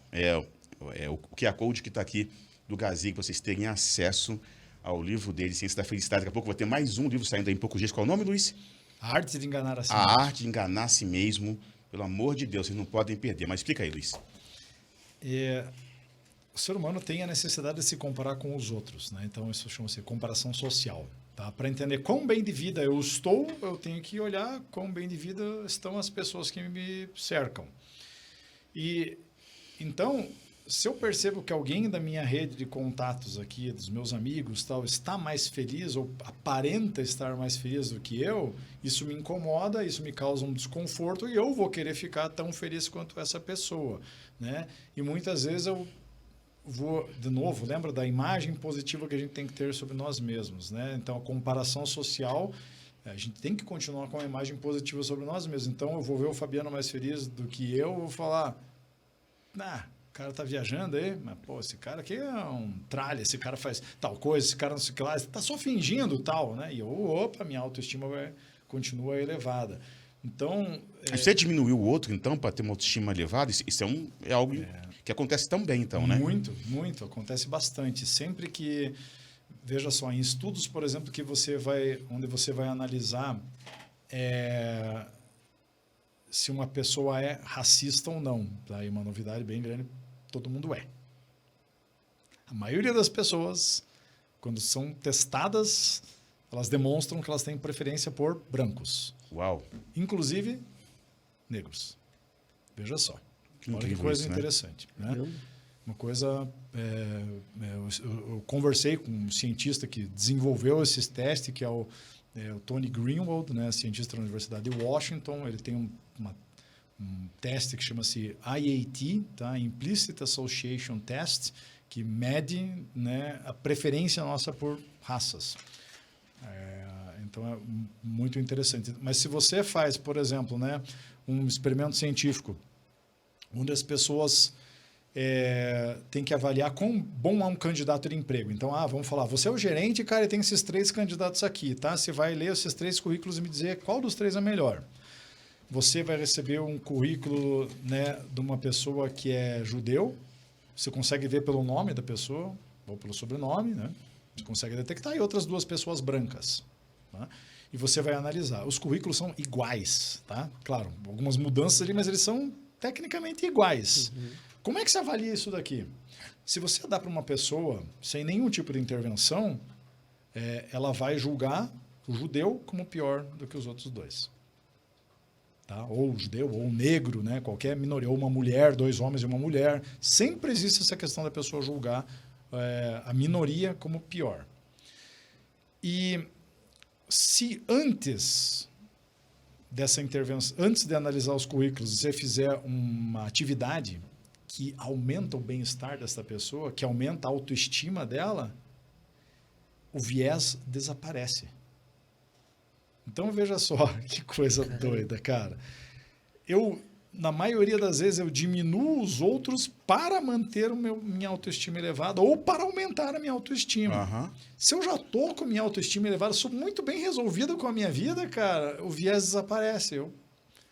o QR Code que está aqui do Gaziri, para vocês terem acesso ao livro dele, Ciência da Felicidade. Daqui a pouco vai ter mais um livro saindo aí em poucos dias. Qual é o nome, Luiz? A arte de enganar a si A mesmo. Arte de Enganar a Si Mesmo. Pelo amor de Deus, vocês não podem perder. Mas explica aí, Luiz. O ser humano tem a necessidade de se comparar com os outros, né? Então isso chama-se comparação social, tá? Para entender quão bem de vida eu estou, eu tenho que olhar quão bem de vida estão as pessoas que me cercam. E então, se eu percebo que alguém da minha rede de contatos aqui, dos meus amigos, tal, está mais feliz ou aparenta estar mais feliz do que eu, isso me incomoda, isso me causa um desconforto e eu vou querer ficar tão feliz quanto essa pessoa, né? E muitas vezes eu vou, de novo, lembra da imagem positiva que a gente tem que ter sobre nós mesmos, né? Então, a comparação social, a gente tem que continuar com uma imagem positiva sobre nós mesmos. Então, eu vou ver o Fabiano mais feliz do que eu, vou falar, o cara tá viajando aí, mas, pô, esse cara aqui é um tralha, esse cara faz tal coisa, esse cara não sei o que lá, tá só fingindo tal, né? E eu, opa, minha autoestima continua elevada. Então... Você diminuiu o outro, então, para ter uma autoestima elevada? Isso é algo que acontece também, então, né? Muito, muito. Acontece bastante. Sempre que... Veja só, em estudos, por exemplo, onde você vai analisar se uma pessoa é racista ou não. Daí uma novidade bem grande, todo mundo é. A maioria das pessoas, quando são testadas, elas demonstram que elas têm preferência por brancos. Uau! Inclusive, negros. Veja só. Olha que coisa interessante. Né? Uma coisa... eu conversei com um cientista que desenvolveu esses testes, que é o Tony Greenwald, né, cientista da Universidade de Washington. Ele tem um teste que chama-se IAT, tá? Implicit Association Test, que mede, né, a preferência nossa por raças. Então, é muito interessante. Mas se você faz, por exemplo, né, um experimento científico, onde as pessoas têm que avaliar quão bom é um candidato de emprego. Então, vamos falar, você é o gerente, cara, e tem esses 3 candidatos aqui, tá? Você vai ler esses 3 currículos e me dizer qual dos 3 é melhor. Você vai receber um currículo, né, de uma pessoa que é judeu, você consegue ver pelo nome da pessoa, ou pelo sobrenome, né? Você consegue detectar, e outras 2 pessoas brancas. Tá? E você vai analisar. Os currículos são iguais, tá? Claro, algumas mudanças ali, mas eles são tecnicamente iguais. Uhum. Como é que você avalia isso daqui? Se você dá para uma pessoa sem nenhum tipo de intervenção, ela vai julgar o judeu como pior do que os outros 2. Tá? Ou o judeu, ou o negro, né? Qualquer minoria, ou uma mulher, 2 homens e uma mulher. Sempre existe essa questão da pessoa julgar a minoria como pior. E se antes dessa intervenção, antes de analisar os currículos, você fizer uma atividade que aumenta o bem-estar dessa pessoa, que aumenta a autoestima dela, o viés desaparece. Então, veja só que coisa doida, cara. Na maioria das vezes, eu diminuo os outros para manter minha autoestima elevada ou para aumentar a minha autoestima. Uhum. Se eu já estou com minha autoestima elevada, sou muito bem resolvido com a minha vida, cara, o viés desaparece. Eu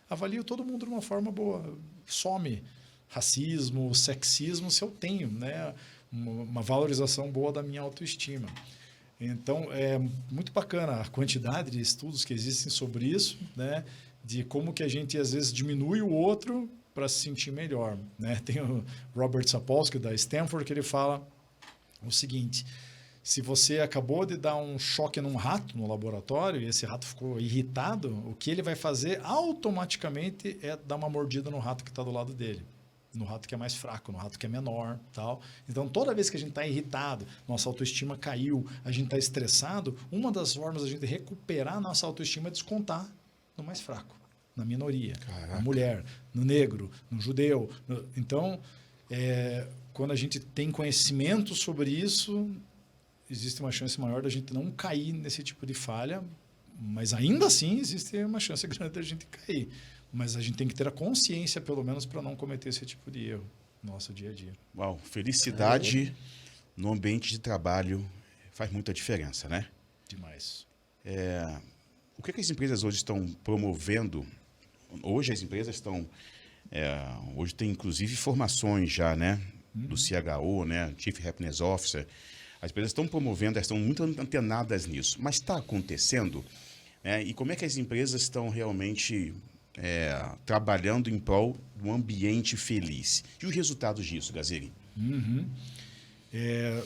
avalio todo mundo de uma forma boa. Some racismo, sexismo, se eu tenho, né, uma valorização boa da minha autoestima. Então, é muito bacana a quantidade de estudos que existem sobre isso, né? De como que a gente, às vezes, diminui o outro para se sentir melhor. Né? Tem o Robert Sapolsky, da Stanford, que ele fala o seguinte, se você acabou de dar um choque num rato no laboratório e esse rato ficou irritado, o que ele vai fazer automaticamente é dar uma mordida no rato que está do lado dele. No rato que é mais fraco, no rato que é menor, tal. Então, toda vez que a gente está irritado, nossa autoestima caiu, a gente está estressado, uma das formas de a gente recuperar a nossa autoestima é descontar no mais fraco, na minoria, na mulher, no negro, no judeu. Então, quando a gente tem conhecimento sobre isso, existe uma chance maior da gente não cair nesse tipo de falha, mas ainda assim existe uma chance grande da gente cair. Mas a gente tem que ter a consciência, pelo menos, para não cometer esse tipo de erro no nosso dia a dia. Uau, felicidade no ambiente de trabalho faz muita diferença, né? Demais. O que as empresas hoje estão promovendo? Hoje as empresas estão... hoje tem, inclusive, formações já, né? Do CHO, né? Chief Happiness Officer. As empresas estão promovendo, estão muito antenadas nisso. Mas está acontecendo? Né? E como é que as empresas estão realmente... trabalhando em prol de um ambiente feliz. E os resultados disso, Gazeli?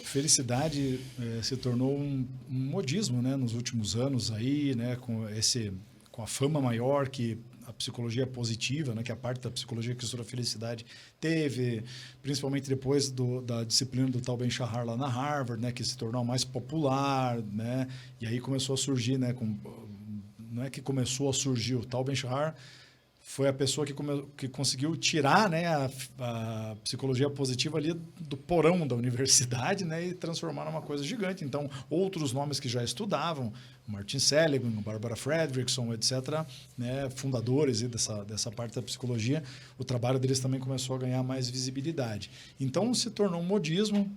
Felicidade se tornou um modismo, né, nos últimos anos aí, né, com a fama maior que a psicologia positiva, né, que é a parte da psicologia que estuda a felicidade, teve, principalmente depois da disciplina do Tal Ben-Shahar lá na Harvard, né, que se tornou mais popular, né, e aí começou a surgir, né, não é que começou a surgir, o Tal Ben-Shahar foi a pessoa que conseguiu tirar, né, a psicologia positiva ali do porão da universidade, né, e transformar numa coisa gigante. Então, outros nomes que já estudavam, Martin Seligman, Barbara Fredrickson, etc., né, fundadores dessa parte da psicologia, o trabalho deles também começou a ganhar mais visibilidade. Então, se tornou um modismo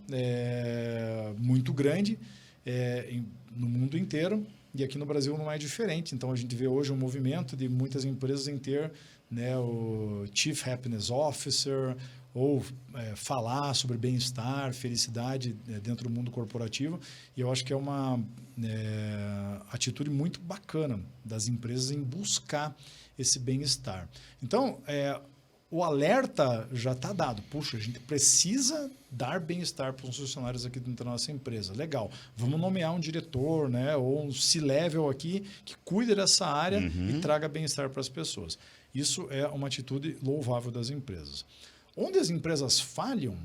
muito grande no mundo inteiro. E aqui no Brasil não é diferente. Então, a gente vê hoje um movimento de muitas empresas em ter, né, o Chief Happiness Officer, ou falar sobre bem-estar, felicidade dentro do mundo corporativo. E eu acho que é uma atitude muito bacana das empresas em buscar esse bem-estar. Então, o alerta já está dado. Puxa, a gente precisa dar bem-estar para os funcionários aqui dentro da nossa empresa. Legal. Vamos nomear um diretor, né, ou um C-level aqui que cuide dessa área e traga bem-estar para as pessoas. Isso é uma atitude louvável das empresas. Onde as empresas falham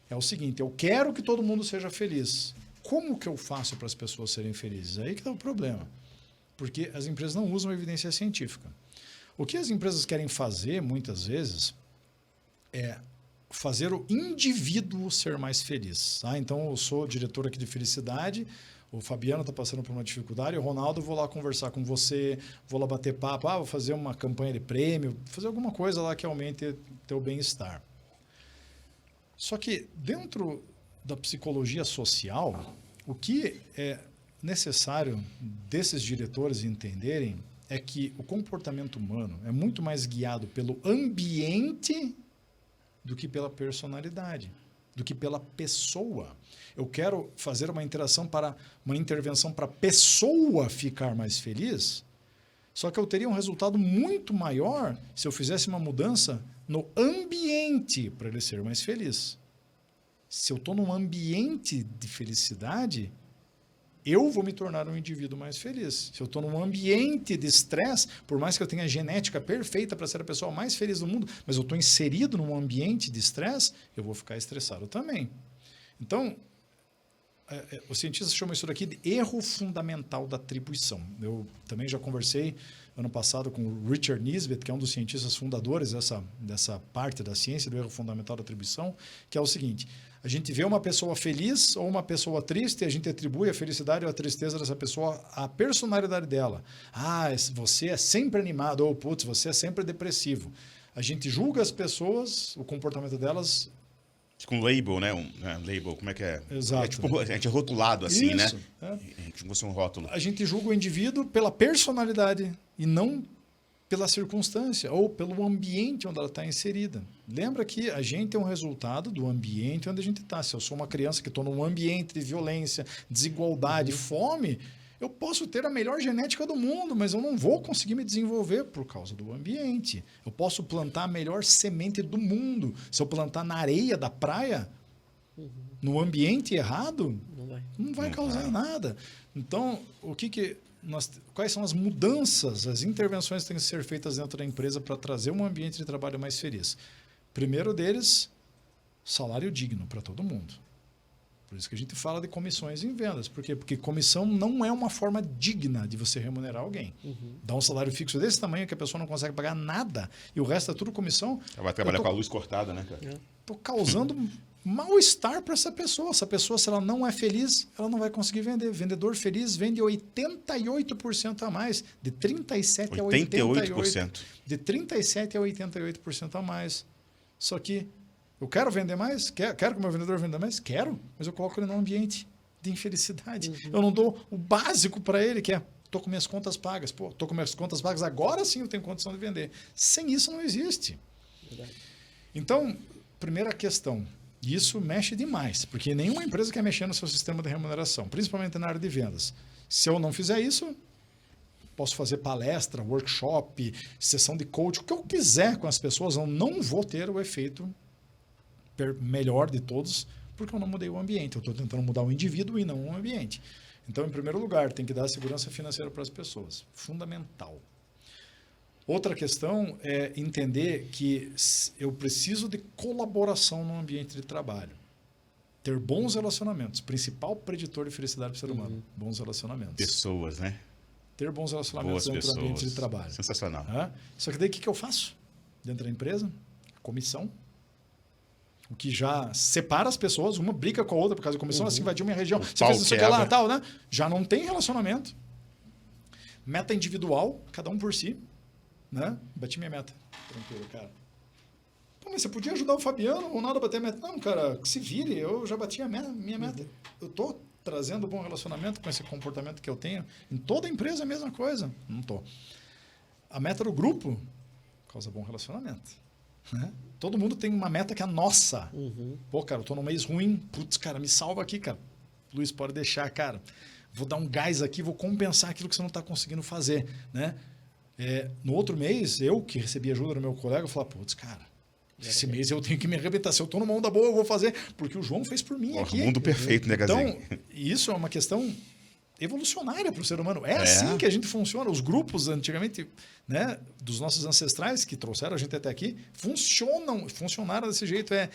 é o seguinte: eu quero que todo mundo seja feliz. Como que eu faço para as pessoas serem felizes? Aí que está o problema. Porque as empresas não usam evidência científica. O que as empresas querem fazer, muitas vezes, é fazer o indivíduo ser mais feliz. Tá? Então, eu sou diretor aqui de felicidade, o Fabiano está passando por uma dificuldade, o Ronaldo, vou lá conversar com você, vou lá bater papo, vou fazer uma campanha de prêmio, fazer alguma coisa lá que aumente teu bem-estar. Só que dentro da psicologia social, o que é necessário desses diretores entenderem é que o comportamento humano é muito mais guiado pelo ambiente do que pela personalidade, do que pela pessoa. Eu quero fazer uma intervenção para a pessoa ficar mais feliz, só que eu teria um resultado muito maior se eu fizesse uma mudança no ambiente para ele ser mais feliz. Se eu estou num ambiente de felicidade, eu vou me tornar um indivíduo mais feliz. Se eu estou num ambiente de estresse, por mais que eu tenha a genética perfeita para ser a pessoa mais feliz do mundo, mas eu estou inserido num ambiente de estresse, eu vou ficar estressado também. Então, os cientistas chamam isso daqui de erro fundamental da atribuição. Eu também já conversei ano passado com o Richard Nisbett, que é um dos cientistas fundadores dessa parte da ciência do erro fundamental da atribuição, que é o seguinte: a gente vê uma pessoa feliz ou uma pessoa triste e a gente atribui a felicidade ou a tristeza dessa pessoa à personalidade dela. Você é sempre animado, ou putz, você é sempre depressivo. A gente julga as pessoas, o comportamento delas... Com label, né? Label, como é que é? Exato. A gente é rotulado assim, isso, né? A gente fosse um rótulo. A gente julga o indivíduo pela personalidade e não pela circunstância ou pelo ambiente onde ela está inserida. Lembra que a gente é um resultado do ambiente onde a gente está. Se eu sou uma criança que estou num ambiente de violência, desigualdade, fome, eu posso ter a melhor genética do mundo, mas eu não vou conseguir me desenvolver por causa do ambiente. Eu posso plantar a melhor semente do mundo. Se eu plantar na areia da praia, no ambiente errado, não vai causar nada. Então, quais são as mudanças, as intervenções que têm que ser feitas dentro da empresa para trazer um ambiente de trabalho mais feliz? Primeiro deles, salário digno para todo mundo. Por isso que a gente fala de comissões em vendas. Por quê? Porque comissão não é uma forma digna de você remunerar alguém. Dá um salário fixo desse tamanho que a pessoa não consegue pagar nada e o resto é tudo comissão. Ela vai trabalhar com a luz cortada, né, cara? Estou causando mal-estar para essa pessoa. Essa pessoa, se ela não é feliz, ela não vai conseguir vender. Vendedor feliz vende 88% a mais. De 37% a 88%. De 37% a 88% a mais. Só que eu quero vender mais? Quero que o meu vendedor venda mais? Quero, mas eu coloco ele num ambiente de infelicidade. Eu não dou o básico para ele, que é: estou com minhas contas pagas. Estou com minhas contas pagas, agora sim eu tenho condição de vender. Sem isso não existe. Verdade. Então, primeira questão, isso mexe demais, porque nenhuma empresa quer mexer no seu sistema de remuneração, principalmente na área de vendas. Se eu não fizer isso, posso fazer palestra, workshop, sessão de coaching, o que eu quiser com as pessoas, eu não vou ter o efeito melhor de todos, porque eu não mudei o ambiente. Eu estou tentando mudar o indivíduo e não o ambiente. Então, em primeiro lugar, tem que dar segurança financeira para as pessoas. Fundamental. Outra questão é entender que eu preciso de colaboração no ambiente de trabalho. Ter bons relacionamentos. Principal preditor de felicidade para o ser humano. Bons relacionamentos. Pessoas, né? Ter bons relacionamentos Boas dentro do ambiente pessoas. de trabalho. Sensacional. Só que daí o que eu faço? Dentro da empresa, comissão. O que já separa as pessoas, uma briga com a outra por causa da comissão, assim, invadiu minha região, você pau fez isso aqui lá, quebra. tal, né? Já não tem relacionamento. Meta individual, cada um por si, né? Bati minha meta. Tranquilo, cara. Pô, mas você podia ajudar o Fabiano ou nada a bater a meta? Não, cara, que se vire, eu já bati a minha meta. Eu tô trazendo bom relacionamento com esse comportamento que eu tenho. Em toda empresa é a mesma coisa. Não tô. A meta do grupo causa bom relacionamento. Né? Todo mundo tem uma meta que é a nossa. Pô, cara, eu tô num mês ruim. Putz, cara, me salva aqui, cara. Luiz, pode deixar, cara. Vou dar um gás aqui, vou compensar aquilo que você não está conseguindo fazer. Né? No outro mês, eu que recebi ajuda do meu colega, eu falei, putz, cara, esse mês eu tenho que me arrebentar. Se eu tô numa onda boa, eu vou fazer. Porque o João fez por mim aqui. Mundo perfeito, né, Gazinho? Então, isso é uma questão evolucionária para o ser humano. É assim que a gente funciona. Os grupos, antigamente, né, dos nossos ancestrais que trouxeram a gente até aqui, funcionaram desse jeito. É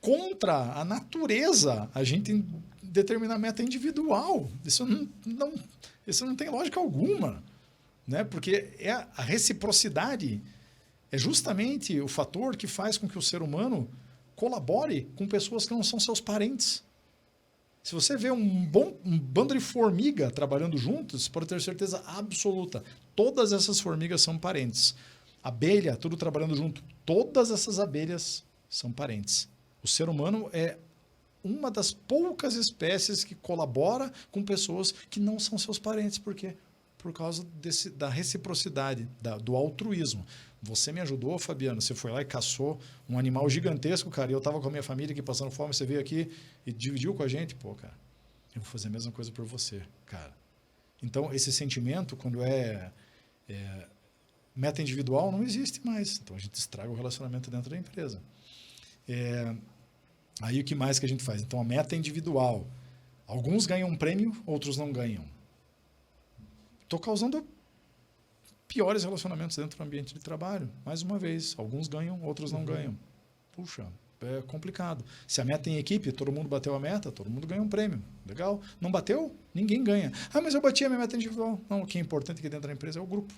contra a natureza a gente determinar meta individual. Isso não tem lógica alguma. Né? Porque a reciprocidade é justamente o fator que faz com que o ser humano colabore com pessoas que não são seus parentes. Se você vê um bando de formiga trabalhando juntos, pode ter certeza absoluta, todas essas formigas são parentes. Abelha, tudo trabalhando junto, todas essas abelhas são parentes. O ser humano é uma das poucas espécies que colabora com pessoas que não são seus parentes. Por quê? Por causa da reciprocidade, do altruísmo. Você me ajudou, Fabiano, você foi lá e caçou um animal gigantesco, cara, e eu estava com a minha família aqui passando fome, você veio aqui e dividiu com a gente, pô, cara, eu vou fazer a mesma coisa por você, cara. Então, esse sentimento, quando meta individual, não existe mais. Então, a gente estraga o relacionamento dentro da empresa. Aí, o que mais que a gente faz? Então, a meta é individual. Alguns ganham um prêmio, outros não ganham. Estou causando piores relacionamentos dentro do ambiente de trabalho. Mais uma vez, alguns ganham, outros não ganham. Puxa, é complicado. Se a meta é em equipe, todo mundo bateu a meta, todo mundo ganha um prêmio. Legal. Não bateu? Ninguém ganha. Ah, mas eu bati a minha meta individual. Não, o que é importante aqui dentro da empresa é o grupo.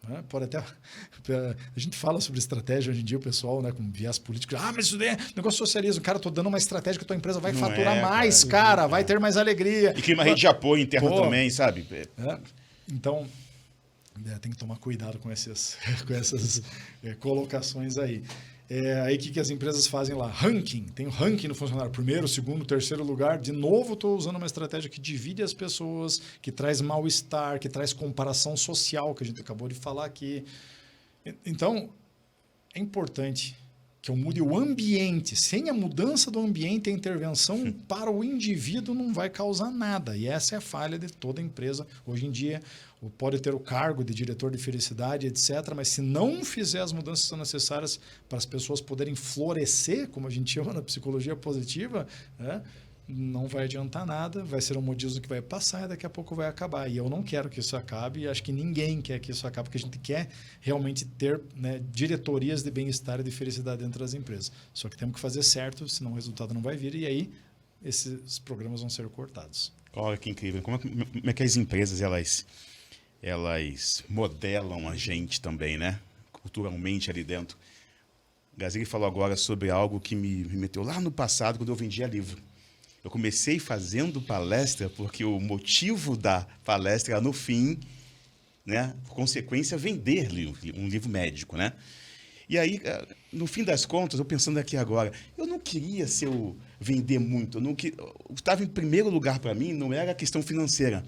Né? Pode até... A gente fala sobre estratégia hoje em dia, o pessoal, né, com viés político. Ah, mas isso é negócio de socialismo. Cara, eu tô dando uma estratégia que a tua empresa vai faturar mais, cara. Vai ter mais alegria. E cria uma rede de apoio interna também, sabe? Então... tem que tomar cuidado com essas colocações aí. Aí o que as empresas fazem lá? Ranking. Tem o ranking no funcionário. Primeiro, segundo, terceiro lugar. De novo, estou usando uma estratégia que divide as pessoas, que traz mal-estar, que traz comparação social, que a gente acabou de falar aqui. Então, é importante que eu mude o ambiente. Sem a mudança do ambiente, a intervenção para o indivíduo não vai causar nada. E essa é a falha de toda empresa. Hoje em dia, pode ter o cargo de diretor de felicidade, etc. Mas se não fizer as mudanças que são necessárias para as pessoas poderem florescer, como a gente chama na psicologia positiva, né? Não vai adiantar nada, vai ser um modismo que vai passar e daqui a pouco vai acabar. E eu não quero que isso acabe e acho que ninguém quer que isso acabe, porque a gente quer realmente ter, né, diretorias de bem-estar e de felicidade dentro das empresas. Só que temos que fazer certo, senão o resultado não vai vir e aí esses programas vão ser cortados. Olha que incrível. Como é que as empresas elas modelam a gente também, né? Culturalmente ali dentro. O Gazini falou agora sobre algo que me meteu lá no passado, quando eu vendia livro. Eu comecei fazendo palestra porque o motivo da palestra era, no fim, né, por consequência, vender um livro médico, né? E aí, no fim das contas, eu pensando aqui agora, eu não queria vender muito. O que estava em primeiro lugar para mim não era a questão financeira.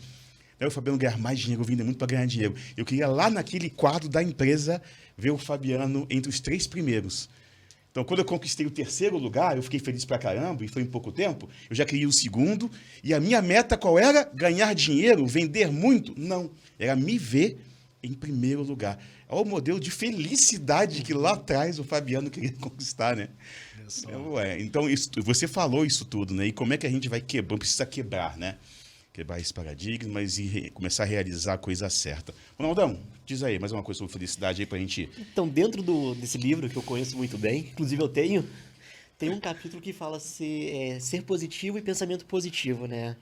O Fabiano ganhar mais dinheiro, eu vender muito para ganhar dinheiro. Eu queria lá naquele quadro da empresa ver o Fabiano entre os 3 primeiros. Então, quando eu conquistei o 3º lugar, eu fiquei feliz pra caramba, e foi em pouco tempo, eu já queria o 2º, e a minha meta qual era? Ganhar dinheiro, vender muito? Não, era me ver em primeiro lugar. É o modelo de felicidade que lá atrás o Fabiano queria conquistar, né? Então, você falou isso tudo, né? E como é que a gente vai quebrar? Precisa quebrar, né? quebrar esses paradigmas e começar a realizar a coisa certa. Ronaldão, diz aí mais uma coisa sobre felicidade aí pra gente... Então, dentro desse livro que eu conheço muito bem, inclusive eu tenho, tem um capítulo que fala ser positivo e pensamento positivo, né?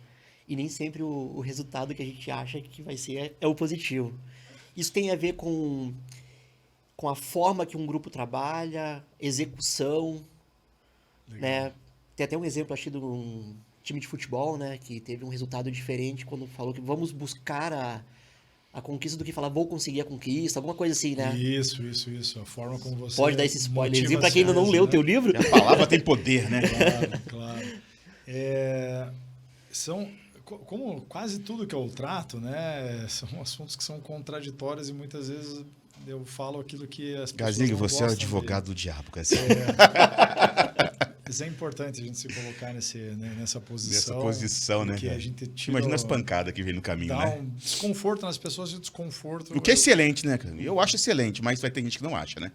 E nem sempre o resultado que a gente acha que vai ser é o positivo. Isso tem a ver com a forma que um grupo trabalha, execução, né? Tem até um exemplo, acho, de um time de futebol, né? Que teve um resultado diferente quando falou que vamos buscar a conquista do que falar vou conseguir a conquista, alguma coisa assim, né? Isso. A forma como você Pode dar esse spoilerzinho motiva pra quem ainda não as leu o né? teu livro. A palavra tem poder, né? Claro. Como quase tudo que eu trato, né? São assuntos que são contraditórios e muitas vezes eu falo aquilo que as pessoas Gazigo, não você é o gostam advogado do diabo, Gazigo. Mas é importante a gente se colocar nessa posição. Nessa posição, né? Porque a gente tira, Imagina as pancadas que vem no caminho, dá né? um desconforto nas pessoas e o desconforto... O que é excelente, né, cara? Eu acho excelente, mas vai ter gente que não acha, né?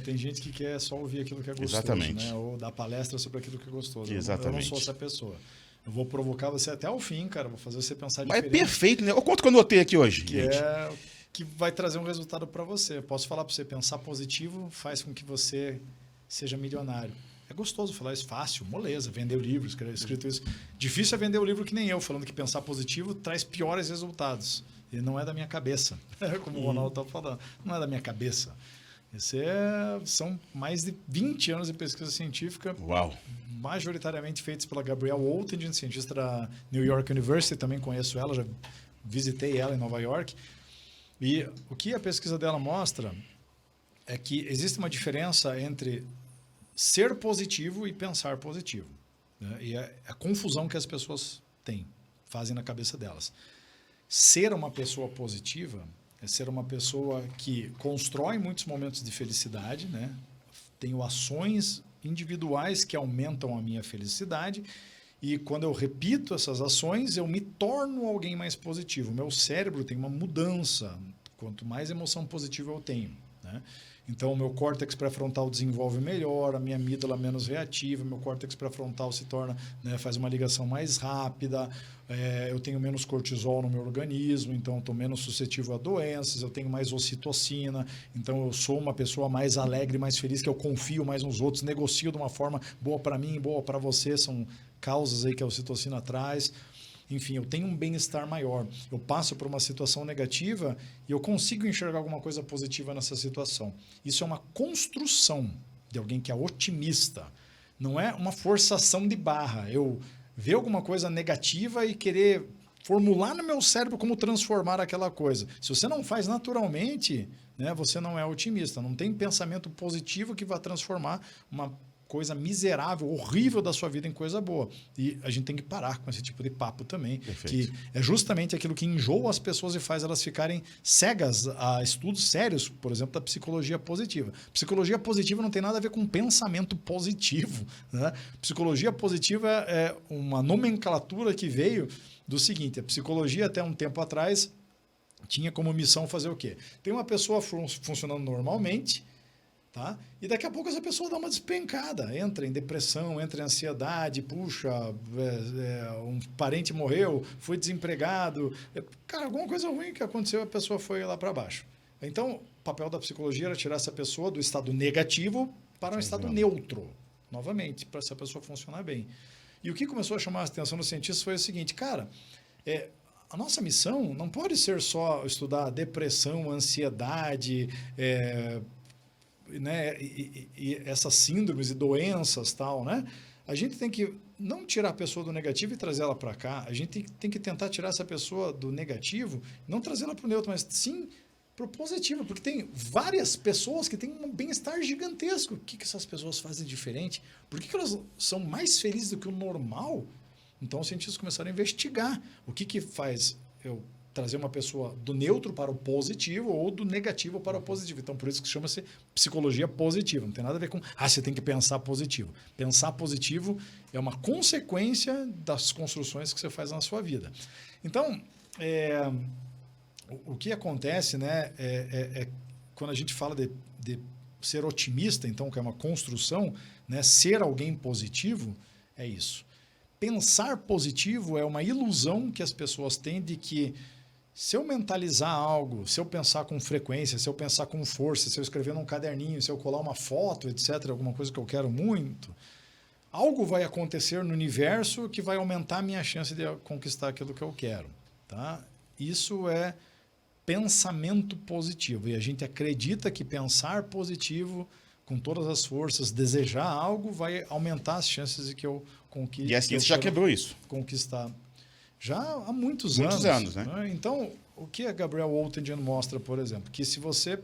Tem gente que quer só ouvir aquilo que é gostoso, Exatamente. né? Ou dar palestra sobre aquilo que é gostoso. Exatamente. Eu não sou essa pessoa. Eu vou provocar você até o fim, cara. Vou fazer você pensar Mas é diferente. perfeito, né? Olha quanto que eu notei aqui hoje, Que gente. que vai trazer um resultado para você. Posso falar para você, pensar positivo faz com que você seja milionário. É gostoso falar isso, fácil, moleza, vender o livro, escrito isso. Difícil é vender o livro que nem eu, falando que pensar positivo traz piores resultados. E não é da minha cabeça, como o Ronaldo está falando. Não é da minha cabeça. São mais de 20 anos de pesquisa científica. Uau! Majoritariamente feitos pela Gabrielle Oettingen, cientista da New York University, também conheço ela, já visitei ela em Nova York. E o que a pesquisa dela mostra é que existe uma diferença entre ser positivo e pensar positivo, né? E é a confusão que as pessoas fazem na cabeça delas. Ser uma pessoa positiva é ser uma pessoa que constrói muitos momentos de felicidade, né? Tenho ações individuais que aumentam a minha felicidade e quando eu repito essas ações, eu me torno alguém mais positivo. O meu cérebro tem uma mudança, quanto mais emoção positiva eu tenho, né? Então, o meu córtex pré-frontal desenvolve melhor, a minha amígdala menos reativa, meu córtex pré-frontal se torna, né, faz uma ligação mais rápida, eu tenho menos cortisol no meu organismo, então estou menos suscetível a doenças, eu tenho mais ocitocina, então eu sou uma pessoa mais alegre, mais feliz, que eu confio mais nos outros, negocio de uma forma boa para mim, boa para você, são causas aí que a ocitocina traz. Enfim, eu tenho um bem-estar maior. Eu passo por uma situação negativa e eu consigo enxergar alguma coisa positiva nessa situação. Isso é uma construção de alguém que é otimista. Não é uma forçação de barra. Eu ver alguma coisa negativa e querer formular no meu cérebro como transformar aquela coisa. Se você não faz naturalmente, né, você não é otimista. Não tem pensamento positivo que vai transformar uma coisa miserável, horrível da sua vida em coisa boa. E a gente tem que parar com esse tipo de papo também, Perfeito. que é justamente aquilo que enjoa as pessoas e faz elas ficarem cegas a estudos sérios, por exemplo, da psicologia positiva. Psicologia positiva não tem nada a ver com pensamento positivo, né? Psicologia positiva é uma nomenclatura que veio do seguinte: a psicologia até um tempo atrás tinha como missão fazer o quê? Tem uma pessoa funcionando normalmente, tá? E daqui a pouco essa pessoa dá uma despencada, entra em depressão, entra em ansiedade, puxa, um parente morreu, foi desempregado, cara, alguma coisa ruim que aconteceu, a pessoa foi lá para baixo. Então, o papel da psicologia era tirar essa pessoa do estado negativo para um estado neutro, novamente, para essa pessoa funcionar bem. E o que começou a chamar a atenção dos cientistas foi o seguinte, cara, a nossa missão não pode ser só estudar depressão, ansiedade, né, e essas síndromes e doenças tal, né? A gente tem que não tirar a pessoa do negativo e trazer ela para cá. A gente tem que tentar tirar essa pessoa do negativo, não trazê-la para o neutro, mas sim para o positivo, porque tem várias pessoas que têm um bem-estar gigantesco. O que essas pessoas fazem diferente? Por que elas são mais felizes do que o normal? Então, os cientistas começaram a investigar o que faz eu trazer uma pessoa do neutro para o positivo ou do negativo para o positivo. Então, por isso que chama-se psicologia positiva. Não tem nada a ver com, você tem que pensar positivo. Pensar positivo é uma consequência das construções que você faz na sua vida. Então, o que acontece, né, quando a gente fala de ser otimista, então, que é uma construção, né, ser alguém positivo, é isso. pensar positivo é uma ilusão que as pessoas têm de que se eu mentalizar algo, se eu pensar com frequência, se eu pensar com força, se eu escrever num caderninho, se eu colar uma foto, etc., alguma coisa que eu quero muito, algo vai acontecer no universo que vai aumentar a minha chance de conquistar aquilo que eu quero. Tá? Isso é pensamento positivo. E a gente acredita que pensar positivo, com todas as forças, desejar algo, vai aumentar as chances de que eu conquiste. E a ciência já quebrou isso. Conquistar. Já há muitos anos, né? Então, o que a Gabrielle Oettingen mostra, por exemplo, que se você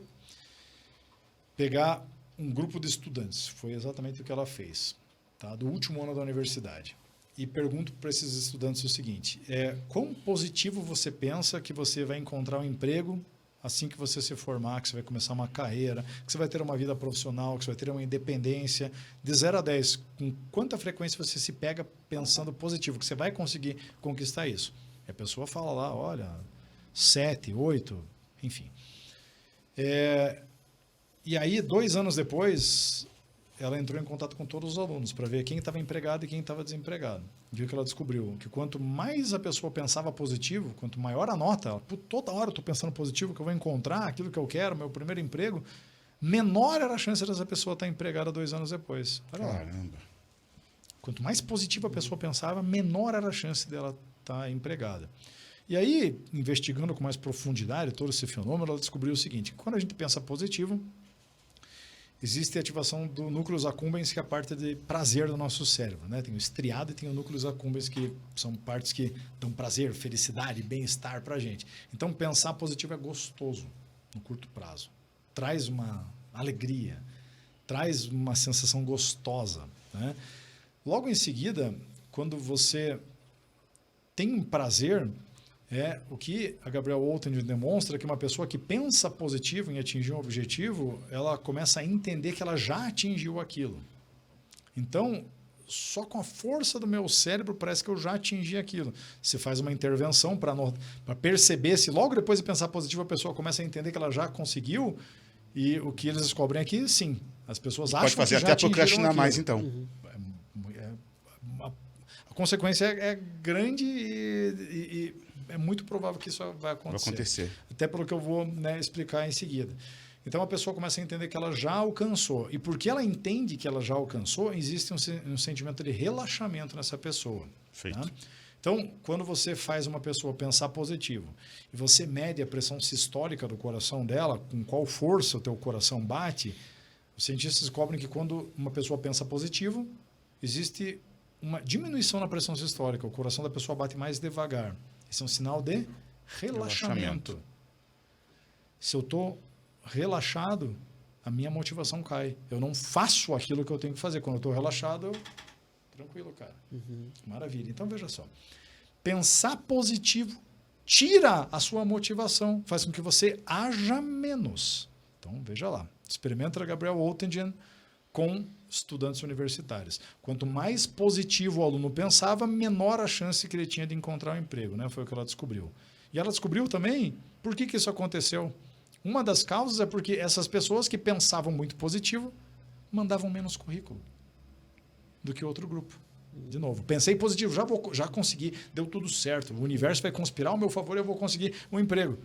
pegar um grupo de estudantes, foi exatamente o que ela fez, tá? Do último ano da universidade, e pergunto para esses estudantes o seguinte, quão positivo você pensa que você vai encontrar um emprego assim que você se formar, que você vai começar uma carreira, que você vai ter uma vida profissional, que você vai ter uma independência, de 0 a 10, com quanta frequência você se pega pensando positivo, que você vai conseguir conquistar isso? E a pessoa fala lá, olha, 7, 8, enfim. E aí, 2 anos depois, ela entrou em contato com todos os alunos para ver quem estava empregado e quem estava desempregado. Viu que ela descobriu que quanto mais a pessoa pensava positivo, quanto maior a nota, ela, toda hora eu estou pensando positivo, que eu vou encontrar aquilo que eu quero, meu primeiro emprego, menor era a chance dessa pessoa estar empregada 2 anos depois. Olha lá. Caramba. Quanto mais positiva a pessoa pensava, menor era a chance dela estar empregada. E aí, investigando com mais profundidade todo esse fenômeno, ela descobriu o seguinte, quando a gente pensa positivo, existe a ativação do núcleus accumbens, que é a parte de prazer do nosso cérebro. Né? Tem o estriado e tem o núcleus accumbens, que são partes que dão prazer, felicidade, bem-estar para a gente. Então, pensar positivo é gostoso no curto prazo. Traz uma alegria, traz uma sensação gostosa. Né? Logo em seguida, quando você tem um prazer, o que a Gabrielle Oettingen demonstra, que uma pessoa que pensa positivo em atingir um objetivo, ela começa a entender que ela já atingiu aquilo. Então, só com a força do meu cérebro parece que eu já atingi aquilo. Você faz uma intervenção para perceber se logo depois de pensar positivo a pessoa começa a entender que ela já conseguiu, e o que eles descobrem aqui, sim, as pessoas acham que já pode fazer até procrastinar aquilo. mais, então. Uhum. A consequência é grande e é muito provável que isso vai acontecer. Até pelo que eu vou explicar em seguida. Então, a pessoa começa a entender que ela já alcançou. E porque ela entende que ela já alcançou, existe um sentimento de relaxamento nessa pessoa. Feito. Tá? Então, quando você faz uma pessoa pensar positivo e você mede a pressão sistólica do coração dela, com qual força o teu coração bate, os cientistas descobrem que quando uma pessoa pensa positivo, existe uma diminuição na pressão sistólica. O coração da pessoa bate mais devagar. Esse é um sinal de relaxamento. Se eu estou relaxado, a minha motivação cai. Eu não faço aquilo que eu tenho que fazer. Quando eu estou relaxado, tranquilo, cara. Uhum. Maravilha. Então, veja só. Pensar positivo tira a sua motivação, faz com que você haja menos. Então, veja lá. Experimenta a Gabrielle Oettingen com estudantes universitários. Quanto mais positivo o aluno pensava, menor a chance que ele tinha de encontrar um emprego. Né? Foi o que ela descobriu. E ela descobriu também por que isso aconteceu. Uma das causas é porque essas pessoas que pensavam muito positivo mandavam menos currículo do que outro grupo. De novo, pensei positivo, já consegui, deu tudo certo. O universo vai conspirar ao meu favor e eu vou conseguir um emprego.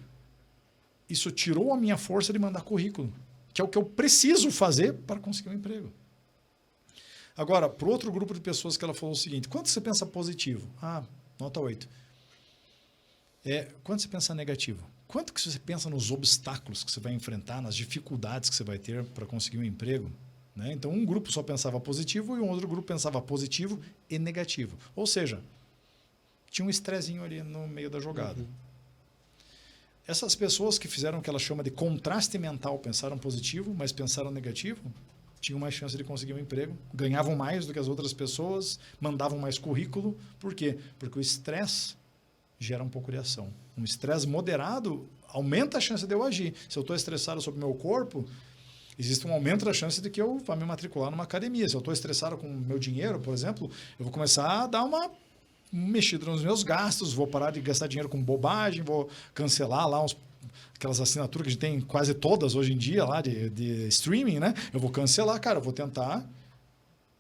Isso tirou a minha força de mandar currículo, que é o que eu preciso fazer para conseguir um emprego. Agora, para o outro grupo de pessoas que ela falou o seguinte, quanto você pensa positivo? Nota 8. Quanto você pensa negativo? Quanto que você pensa nos obstáculos que você vai enfrentar, nas dificuldades que você vai ter para conseguir um emprego? Né? Então, um grupo só pensava positivo e um outro grupo pensava positivo e negativo. Ou seja, tinha um estressinho ali no meio da jogada. Uhum. Essas pessoas que fizeram o que ela chama de contraste mental, pensaram positivo, mas pensaram negativo, tinham mais chance de conseguir um emprego, ganhavam mais do que as outras pessoas, mandavam mais currículo. Por quê? Porque o estresse gera um pouco de ação. Um estresse moderado aumenta a chance de eu agir. Se eu estou estressado sobre o meu corpo, existe um aumento da chance de que eu vá me matricular numa academia. Se eu estou estressado com o meu dinheiro, por exemplo, eu vou começar a dar uma mexida nos meus gastos, vou parar de gastar dinheiro com bobagem, vou cancelar lá aquelas assinaturas que a gente tem quase todas hoje em dia lá de streaming, né? Eu vou cancelar, cara, eu vou tentar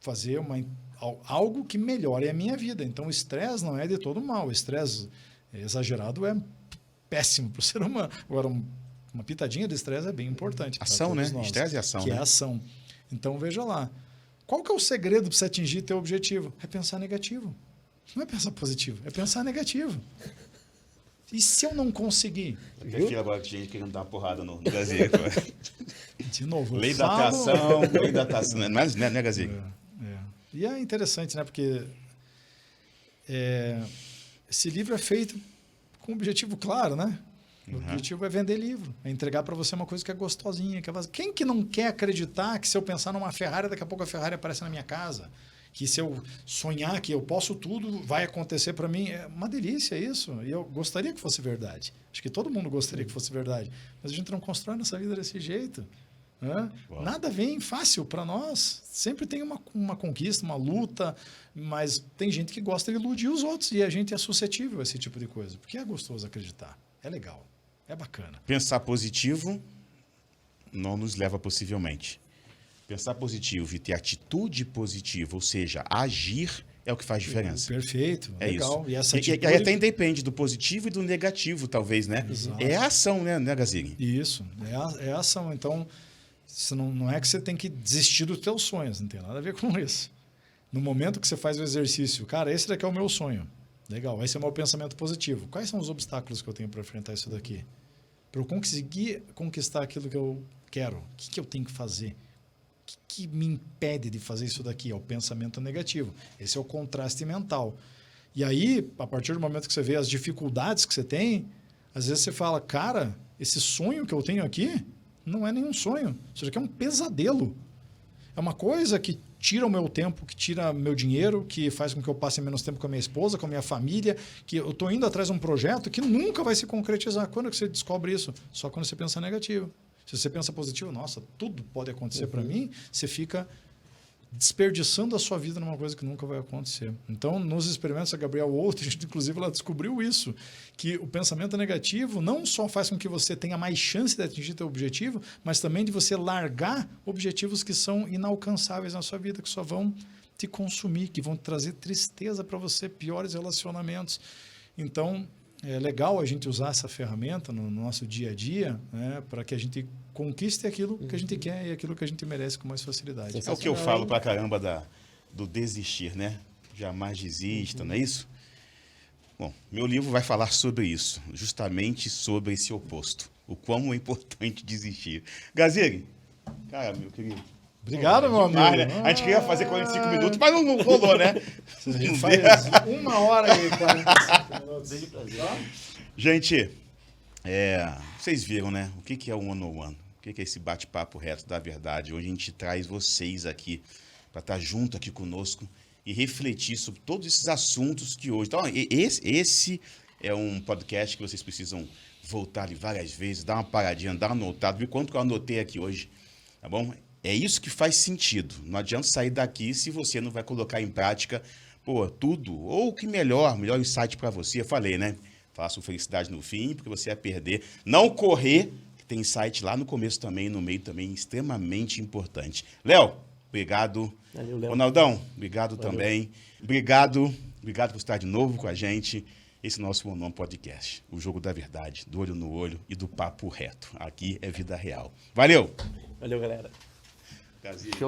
fazer uma algo que melhore a minha vida. Então, o estresse não é de todo mal. O estresse exagerado é péssimo para o ser humano. Agora, uma pitadinha de estresse é bem importante. Ação, né? Estresse e ação. Que né? é ação. Então, veja lá. Qual que é o segredo para você atingir teu objetivo? É pensar negativo. Não é pensar positivo, é pensar negativo. E se eu não conseguir? Aqui agora que gente querendo dar uma porrada no Gazieri. De novo, Lei da atração, lei da atração. Não é, né, Gazieri? E é interessante, né? Porque esse livro é feito com um objetivo claro, né? O objetivo é vender livro, é entregar para você uma coisa que é gostosinha. Que é vazia. Quem que não quer acreditar que se eu pensar numa Ferrari, daqui a pouco a Ferrari aparece na minha casa? Que se eu sonhar que eu posso tudo, vai acontecer para mim. É uma delícia isso. E eu gostaria que fosse verdade. Acho que todo mundo gostaria que fosse verdade. Mas a gente não constrói nossa vida desse jeito. Né? Nada vem fácil para nós. Sempre tem uma conquista, uma luta. Mas tem gente que gosta de iludir os outros. E a gente é suscetível a esse tipo de coisa. Porque é gostoso acreditar. É legal. É bacana. Pensar positivo não nos leva possivelmente. Pensar positivo e ter atitude positiva, ou seja, agir, é o que faz diferença. Perfeito, é legal. Isso. E essa atitude... E até independe do positivo e do negativo, talvez, né? Exato. É a ação, né, Gazieri? Isso, é a ação. Então, não é que você tem que desistir dos teus sonhos, não tem nada a ver com isso. No momento que você faz o exercício, cara, esse daqui é o meu sonho. Legal, esse é o meu pensamento positivo. Quais são os obstáculos que eu tenho para enfrentar isso daqui? Para eu conseguir conquistar aquilo que eu quero, o que eu tenho que fazer? O que me impede de fazer isso daqui? É o pensamento negativo. Esse é o contraste mental. E aí, a partir do momento que você vê as dificuldades que você tem, às vezes você fala, cara, esse sonho que eu tenho aqui não é nenhum sonho. Isso daqui é um pesadelo. É uma coisa que tira o meu tempo, que tira meu dinheiro, que faz com que eu passe menos tempo com a minha esposa, com a minha família, que eu estou indo atrás de um projeto que nunca vai se concretizar. Quando é que você descobre isso? Só quando você pensa negativo. Se você pensa positivo, nossa, tudo pode acontecer para mim, você fica desperdiçando a sua vida numa coisa que nunca vai acontecer. Então, nos experimentos da Gabrielle Wolf, a gente, inclusive, ela descobriu isso, que o pensamento negativo não só faz com que você tenha mais chance de atingir seu objetivo, mas também de você largar objetivos que são inalcançáveis na sua vida, que só vão te consumir, que vão trazer tristeza para você, piores relacionamentos. Então, é legal a gente usar essa ferramenta no nosso dia a dia, né, para que a gente conquiste aquilo que a gente quer e aquilo que a gente merece com mais facilidade. É o que eu falo pra caramba do desistir, né? Jamais desista, não é isso? Bom, meu livro vai falar sobre isso, justamente sobre esse oposto. O quão é importante desistir. Gazieri, cara, meu querido. Obrigado, meu amigo. Né? A gente queria fazer 45 minutos, mas não rolou, né? A gente faz 1h e 45 minutos. Gente, vocês viram, né? O que é o one-on-one? O que é esse bate-papo reto da verdade? Hoje a gente traz vocês aqui para estar junto aqui conosco e refletir sobre todos esses assuntos que hoje... Então, esse é um podcast que vocês precisam voltar ali várias vezes, dar uma paradinha, dar uma anotada, ver quanto que eu anotei aqui hoje, tá bom? É isso que faz sentido. Não adianta sair daqui se você não vai colocar em prática, tudo, ou o que melhor insight para você. Eu falei, né? Faça felicidade no fim, porque você vai perder. Não correr, que tem insight lá no começo também, no meio também, extremamente importante. Léo, obrigado. Valeu, Léo. Ronaldão, obrigado também. Obrigado por estar de novo com a gente. Esse é o nosso One On Podcast. O jogo da verdade, do olho no olho e do papo reto. Aqui é vida real. Valeu! Valeu, galera. Gazieri.